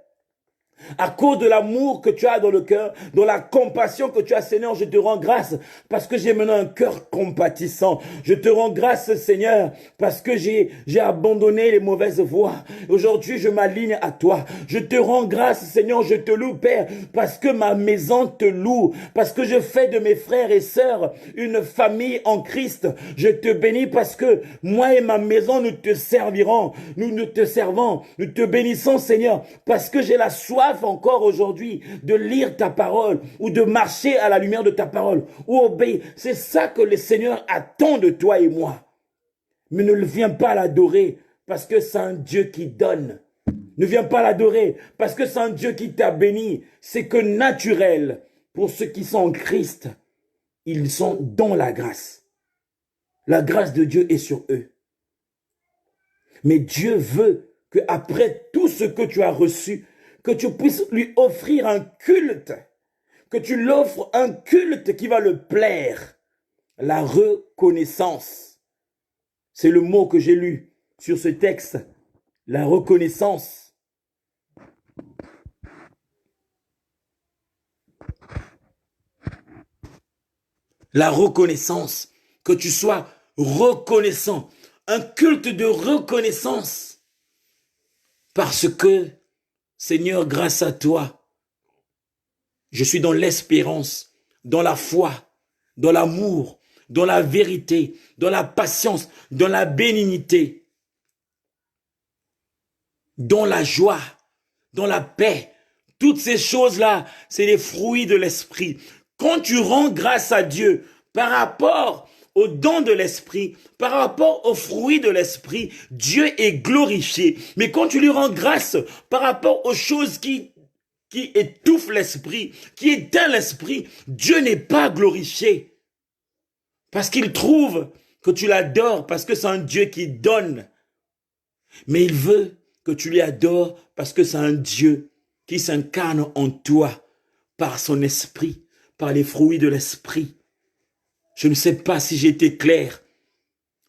À cause de l'amour que tu as dans le cœur, de la compassion que tu as, Seigneur, je te rends grâce parce que j'ai maintenant un cœur compatissant. Je te rends grâce, Seigneur, parce que j'ai abandonné les mauvaises voies. Aujourd'hui, je m'aligne à toi. Je te rends grâce, Seigneur, je te loue, Père, parce que ma maison te loue, parce que je fais de mes frères et sœurs une famille en Christ. Je te bénis parce que moi et ma maison, nous te servirons, nous te servons, nous te bénissons, Seigneur, parce que j'ai la soif encore aujourd'hui de lire ta parole ou de marcher à la lumière de ta parole ou obéir. C'est ça que le Seigneur attend de toi et moi. Mais ne viens pas l'adorer parce que c'est un Dieu qui donne. Ne viens pas l'adorer parce que c'est un Dieu qui t'a béni. C'est que naturel pour ceux qui sont en Christ. Ils sont dans la grâce. La grâce de Dieu est sur eux. Mais Dieu veut que après tout ce que tu as reçu, que tu puisses lui offrir un culte, que tu l'offres un culte qui va le plaire. La reconnaissance. C'est le mot que j'ai lu sur ce texte. La reconnaissance. La reconnaissance. Que tu sois reconnaissant. Un culte de reconnaissance. Parce que, Seigneur, grâce à toi, je suis dans l'espérance, dans la foi, dans l'amour, dans la vérité, dans la patience, dans la bénignité, dans la joie, dans la paix. Toutes ces choses-là, c'est les fruits de l'esprit. Quand tu rends grâce à Dieu par rapport aux dons de l'esprit, par rapport aux fruits de l'esprit, Dieu est glorifié. Mais quand tu lui rends grâce par rapport aux choses qui étouffent l'esprit, qui éteignent l'esprit, Dieu n'est pas glorifié. Parce qu'il trouve que tu l'adores, parce que c'est un Dieu qui donne. Mais il veut que tu lui adores parce que c'est un Dieu qui s'incarne en toi par son esprit, par les fruits de l'esprit. Je ne sais pas si j'ai été clair.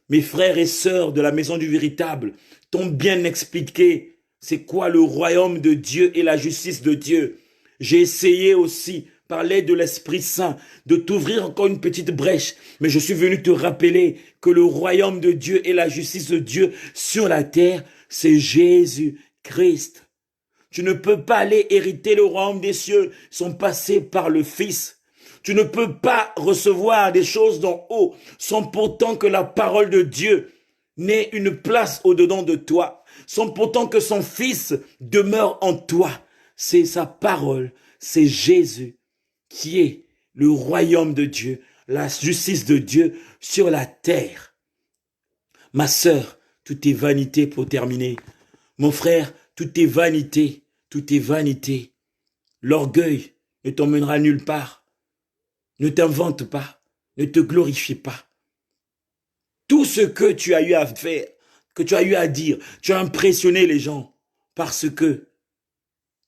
Mes frères et sœurs de la maison du véritable t'ont bien expliqué c'est quoi le royaume de Dieu et la justice de Dieu. J'ai essayé aussi, par l'aide de l'Esprit Saint, de t'ouvrir encore une petite brèche, mais je suis venu te rappeler que le royaume de Dieu et la justice de Dieu sur la terre, c'est Jésus-Christ. Tu ne peux pas aller hériter le royaume des cieux sans passer par le Fils. Tu ne peux pas recevoir des choses d'en haut sans pourtant que la parole de Dieu n'ait une place au-dedans de toi, sans pourtant que son Fils demeure en toi. C'est sa parole, c'est Jésus qui est le royaume de Dieu, la justice de Dieu sur la terre. Ma sœur, tout est vanité pour terminer. Mon frère, tout est vanité, tout est vanité. L'orgueil ne t'emmènera nulle part. Ne t'invente pas, ne te glorifie pas. Tout ce que tu as eu à faire, que tu as eu à dire, tu as impressionné les gens parce que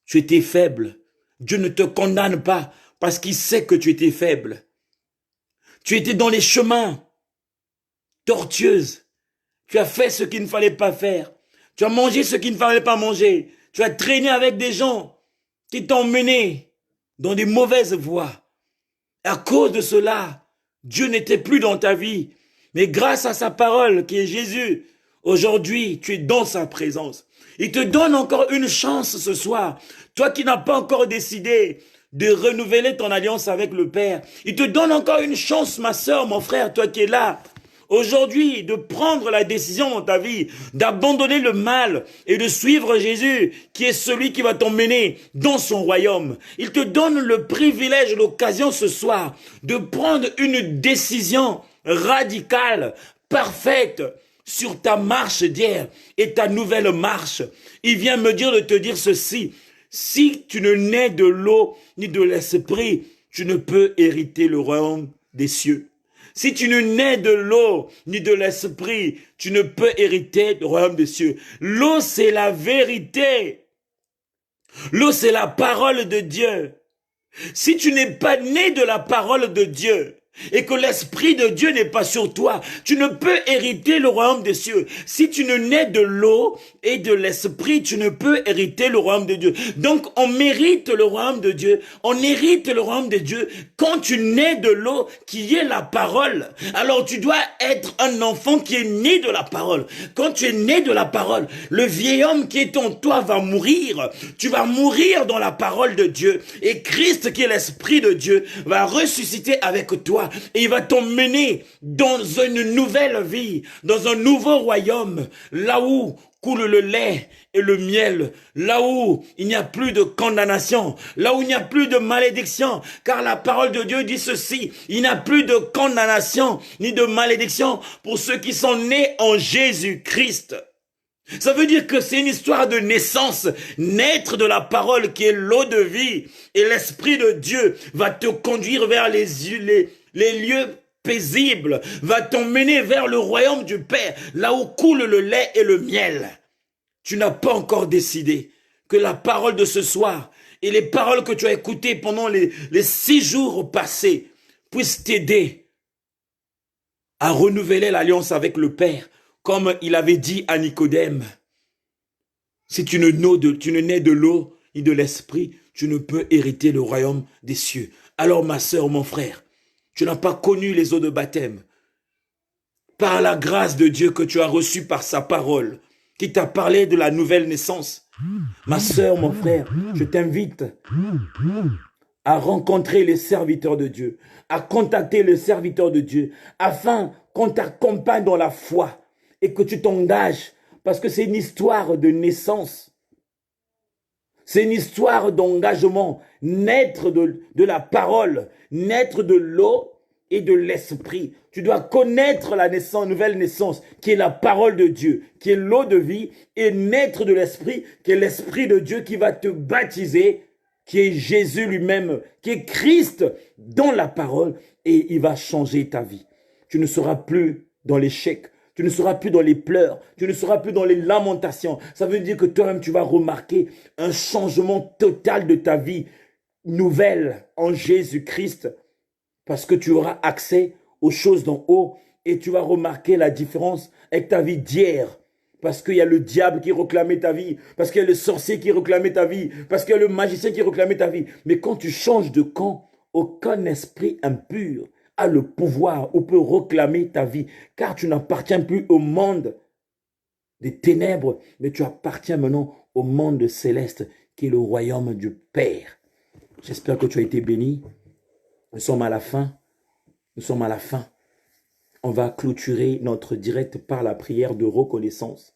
tu étais faible. Dieu ne te condamne pas parce qu'il sait que tu étais faible. Tu étais dans les chemins tortueuses. Tu as fait ce qu'il ne fallait pas faire. Tu as mangé ce qu'il ne fallait pas manger. Tu as traîné avec des gens qui t'ont mené dans des mauvaises voies. À cause de cela, Dieu n'était plus dans ta vie. Mais grâce à sa parole qui est Jésus, aujourd'hui, tu es dans sa présence. Il te donne encore une chance ce soir. Toi qui n'as pas encore décidé de renouveler ton alliance avec le Père. Il te donne encore une chance, ma sœur, mon frère, toi qui es là. Aujourd'hui, de prendre la décision dans ta vie, d'abandonner le mal et de suivre Jésus, qui est celui qui va t'emmener dans son royaume. Il te donne le privilège, l'occasion ce soir de prendre une décision radicale, parfaite, sur ta marche d'hier et ta nouvelle marche. Il vient me dire de te dire ceci. Si tu ne nais de l'eau ni de l'esprit, tu ne peux hériter le royaume des cieux. Si tu ne nais de l'eau ni de l'esprit, tu ne peux hériter le royaume des cieux. L'eau, c'est la vérité. L'eau, c'est la parole de Dieu. Si tu n'es pas né de la parole de Dieu, et que l'Esprit de Dieu n'est pas sur toi, tu ne peux hériter le royaume des cieux. Si tu ne nais de l'eau et de l'Esprit, tu ne peux hériter le royaume de Dieu. Donc, on mérite le royaume de Dieu, on hérite le royaume de Dieu quand tu nais de l'eau qui est la parole. Alors, tu dois être un enfant qui est né de la parole. Quand tu es né de la parole, le vieil homme qui est en toi va mourir. Tu vas mourir dans la parole de Dieu. Et Christ, qui est l'Esprit de Dieu, va ressusciter avec toi. Et il va t'emmener dans une nouvelle vie, dans un nouveau royaume, là où coule le lait et le miel, là où il n'y a plus de condamnation, là où il n'y a plus de malédiction, car la parole de Dieu dit ceci, il n'y a plus de condamnation ni de malédiction pour ceux qui sont nés en Jésus-Christ. Ça veut dire que c'est une histoire de naissance, naître de la parole qui est l'eau de vie. Et l'Esprit de Dieu va te conduire vers les lieux paisibles, va t'emmener vers le royaume du Père, là où coule le lait et le miel. Tu n'as pas encore décidé que la parole de ce soir et les paroles que tu as écoutées pendant les 6 jours passés puissent t'aider à renouveler l'alliance avec le Père, comme il avait dit à Nicodème. Si tu ne nais de l'eau et de l'esprit, tu ne peux hériter le royaume des cieux. Alors ma sœur, mon frère, tu n'as pas connu les eaux de baptême. Par la grâce de Dieu que tu as reçue par sa parole, qui t'a parlé de la nouvelle naissance. Ma sœur, mon frère, je t'invite à rencontrer les serviteurs de Dieu, à contacter les serviteurs de Dieu, afin qu'on t'accompagne dans la foi et que tu t'engages, parce que c'est une histoire de naissance. C'est une histoire d'engagement, naître de la parole, naître de l'eau et de l'esprit. Tu dois connaître la naissance, nouvelle naissance, qui est la parole de Dieu, qui est l'eau de vie, et naître de l'esprit, qui est l'esprit de Dieu qui va te baptiser, qui est Jésus lui-même, qui est Christ dans la parole, et il va changer ta vie. Tu ne seras plus dans l'échec, tu ne seras plus dans les pleurs, tu ne seras plus dans les lamentations. Ça veut dire que toi-même, tu vas remarquer un changement total de ta vie nouvelle en Jésus-Christ, parce que tu auras accès aux choses d'en haut et tu vas remarquer la différence avec ta vie d'hier. Parce qu'il y a le diable qui réclamait ta vie, parce qu'il y a le sorcier qui réclamait ta vie, parce qu'il y a le magicien qui réclamait ta vie. Mais quand tu changes de camp, aucun esprit impur a le pouvoir ou peut réclamer ta vie, car tu n'appartiens plus au monde des ténèbres, mais tu appartiens maintenant au monde céleste qui est le royaume du Père. J'espère que tu as été béni. Nous sommes à la fin. Nous sommes à la fin. On va clôturer notre direct par la prière de reconnaissance.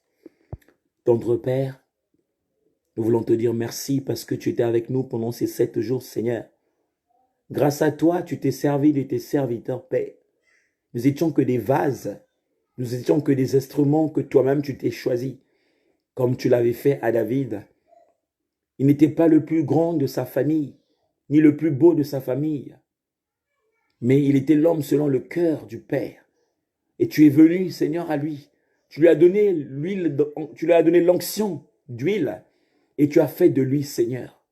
Tendre Père, nous voulons te dire merci parce que tu étais avec nous pendant ces 7 jours, Seigneur. Grâce à toi, tu t'es servi de tes serviteurs, Père. Nous étions que des vases. Nous étions que des instruments que toi-même tu t'es choisi, comme tu l'avais fait à David. Il n'était pas le plus grand de sa famille, ni le plus beau de sa famille. Mais il était l'homme selon le cœur du Père. Et tu es venu, Seigneur, à lui. Tu lui as donné l'huile, tu lui as donné l'onction d'huile. Et tu as fait de lui, Seigneur,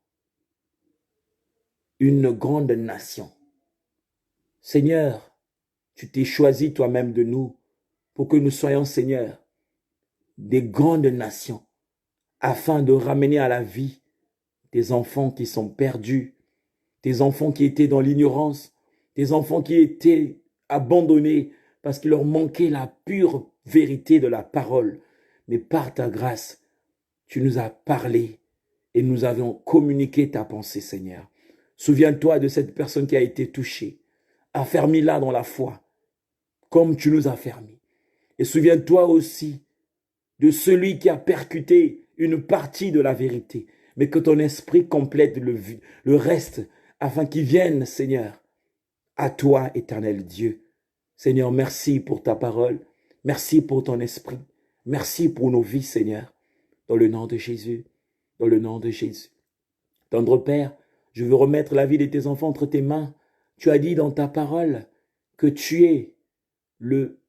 une grande nation. Seigneur, tu t'es choisi toi-même de nous pour que nous soyons, Seigneur, des grandes nations, afin de ramener à la vie des enfants qui sont perdus, des enfants qui étaient dans l'ignorance, des enfants qui étaient abandonnés parce qu'il leur manquait la pure vérité de la parole. Mais par ta grâce, tu nous as parlé et nous avons communiqué ta pensée, Seigneur. Souviens-toi de cette personne qui a été touchée. Affermis-la dans la foi, comme tu nous as affermis. Et souviens-toi aussi de celui qui a percuté une partie de la vérité, mais que ton esprit complète le reste, afin qu'il vienne, Seigneur, à toi, éternel Dieu. Seigneur, merci pour ta parole. Merci pour ton esprit. Merci pour nos vies, Seigneur. Dans le nom de Jésus. Dans le nom de Jésus. Tendre Père, je veux remettre la vie de tes enfants entre tes mains. Tu as dit dans ta parole que tu es le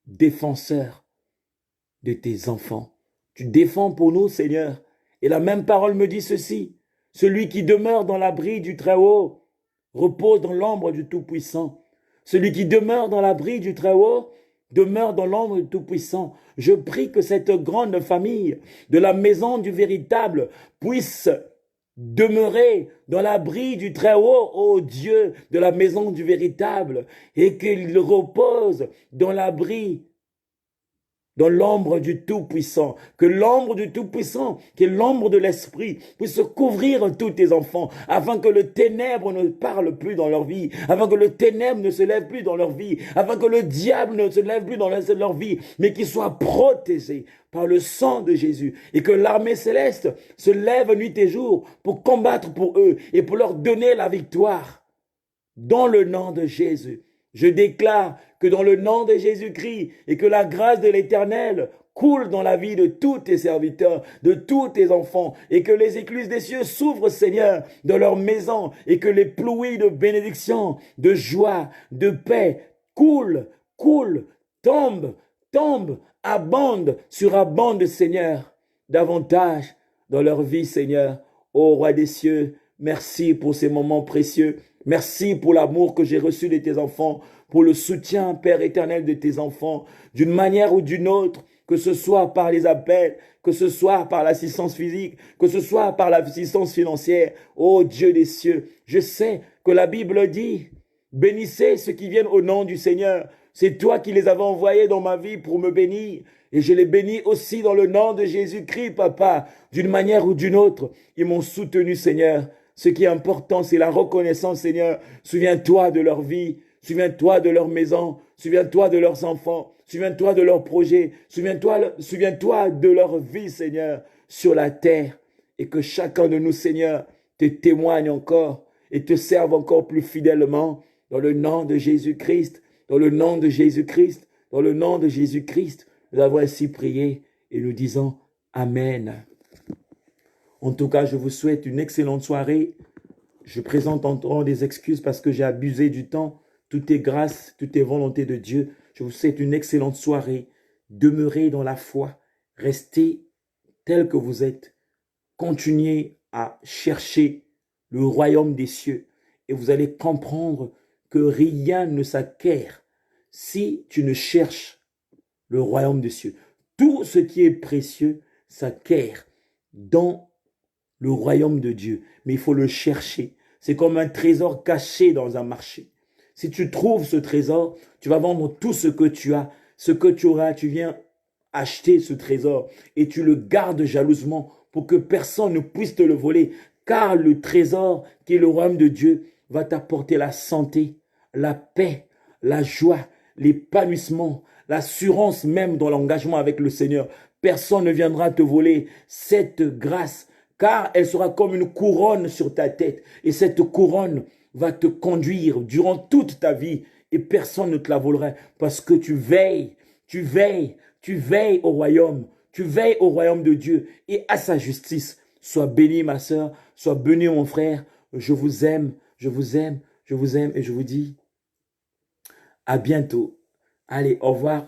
défenseur de tes enfants. Tu défends pour nous, Seigneur. Et la même parole me dit ceci. Celui qui demeure dans l'abri du Très-Haut repose dans l'ombre du Tout-Puissant. Celui qui demeure dans l'abri du Très-Haut demeure dans l'ombre du Tout-Puissant. Je prie que cette grande famille de la maison du véritable puisse demeurer dans l'abri du Très-Haut, ô Dieu, de la maison du véritable, et qu'il repose dans l'abri, dans l'ombre du Tout-Puissant, que l'ombre du Tout-Puissant, qui est l'ombre de l'Esprit, puisse couvrir tous tes enfants, afin que le ténèbre ne parle plus dans leur vie, afin que le ténèbre ne se lève plus dans leur vie, afin que le diable ne se lève plus dans leur vie, mais qu'ils soient protégés par le sang de Jésus, et que l'armée céleste se lève nuit et jour pour combattre pour eux, et pour leur donner la victoire, dans le nom de Jésus. Je déclare que dans le nom de Jésus-Christ et que la grâce de l'Éternel coule dans la vie de tous tes serviteurs, de tous tes enfants, et que les écluses des cieux s'ouvrent, Seigneur, dans leur maison, et que les pluies de bénédiction, de joie, de paix coulent, tombent, abondent sur abondent, Seigneur, davantage dans leur vie, Seigneur. Ô Roi des cieux, merci pour ces moments précieux. Merci pour l'amour que j'ai reçu de tes enfants, pour le soutien, Père éternel, de tes enfants, d'une manière ou d'une autre, que ce soit par les appels, que ce soit par l'assistance physique, que ce soit par l'assistance financière. Ô Dieu des cieux, je sais que la Bible dit, bénissez ceux qui viennent au nom du Seigneur. C'est toi qui les avais envoyés dans ma vie pour me bénir. Et je les bénis aussi dans le nom de Jésus-Christ, Papa. D'une manière ou d'une autre, ils m'ont soutenu, Seigneur. Ce qui est important, c'est la reconnaissance, Seigneur. Souviens-toi de leur vie. Souviens-toi de leur maison. Souviens-toi de leurs enfants. Souviens-toi de leurs projets. Souviens-toi de leur vie, Seigneur, sur la terre. Et que chacun de nous, Seigneur, te témoigne encore et te serve encore plus fidèlement dans le nom de Jésus-Christ. Dans le nom de Jésus-Christ, dans le nom de Jésus-Christ, nous avons ainsi prié et nous disons Amen. En tout cas, je vous souhaite une excellente soirée. Je présente encore des excuses parce que j'ai abusé du temps. Tout est grâce, tout est volonté de Dieu. Je vous souhaite une excellente soirée. Demeurez dans la foi. Restez tel que vous êtes. Continuez à chercher le royaume des cieux et vous allez comprendre que rien ne s'acquiert si tu ne cherches le royaume des cieux. Tout ce qui est précieux s'acquiert dans le royaume de Dieu. Mais il faut le chercher. C'est comme un trésor caché dans un marché. Si tu trouves ce trésor, tu vas vendre tout ce que tu as. Ce que tu auras, tu viens acheter ce trésor et tu le gardes jalousement pour que personne ne puisse te le voler. Car le trésor qui est le royaume de Dieu va t'apporter la santé, la paix, la joie, l'épanouissement, l'assurance même dans l'engagement avec le Seigneur. Personne ne viendra te voler cette grâce, car elle sera comme une couronne sur ta tête. Et cette couronne va te conduire durant toute ta vie et personne ne te la volera parce que tu veilles au royaume. Tu veilles au royaume de Dieu et à sa justice. Sois béni, ma sœur, sois béni, mon frère. Je vous aime et je vous dis à bientôt. Allez, au revoir.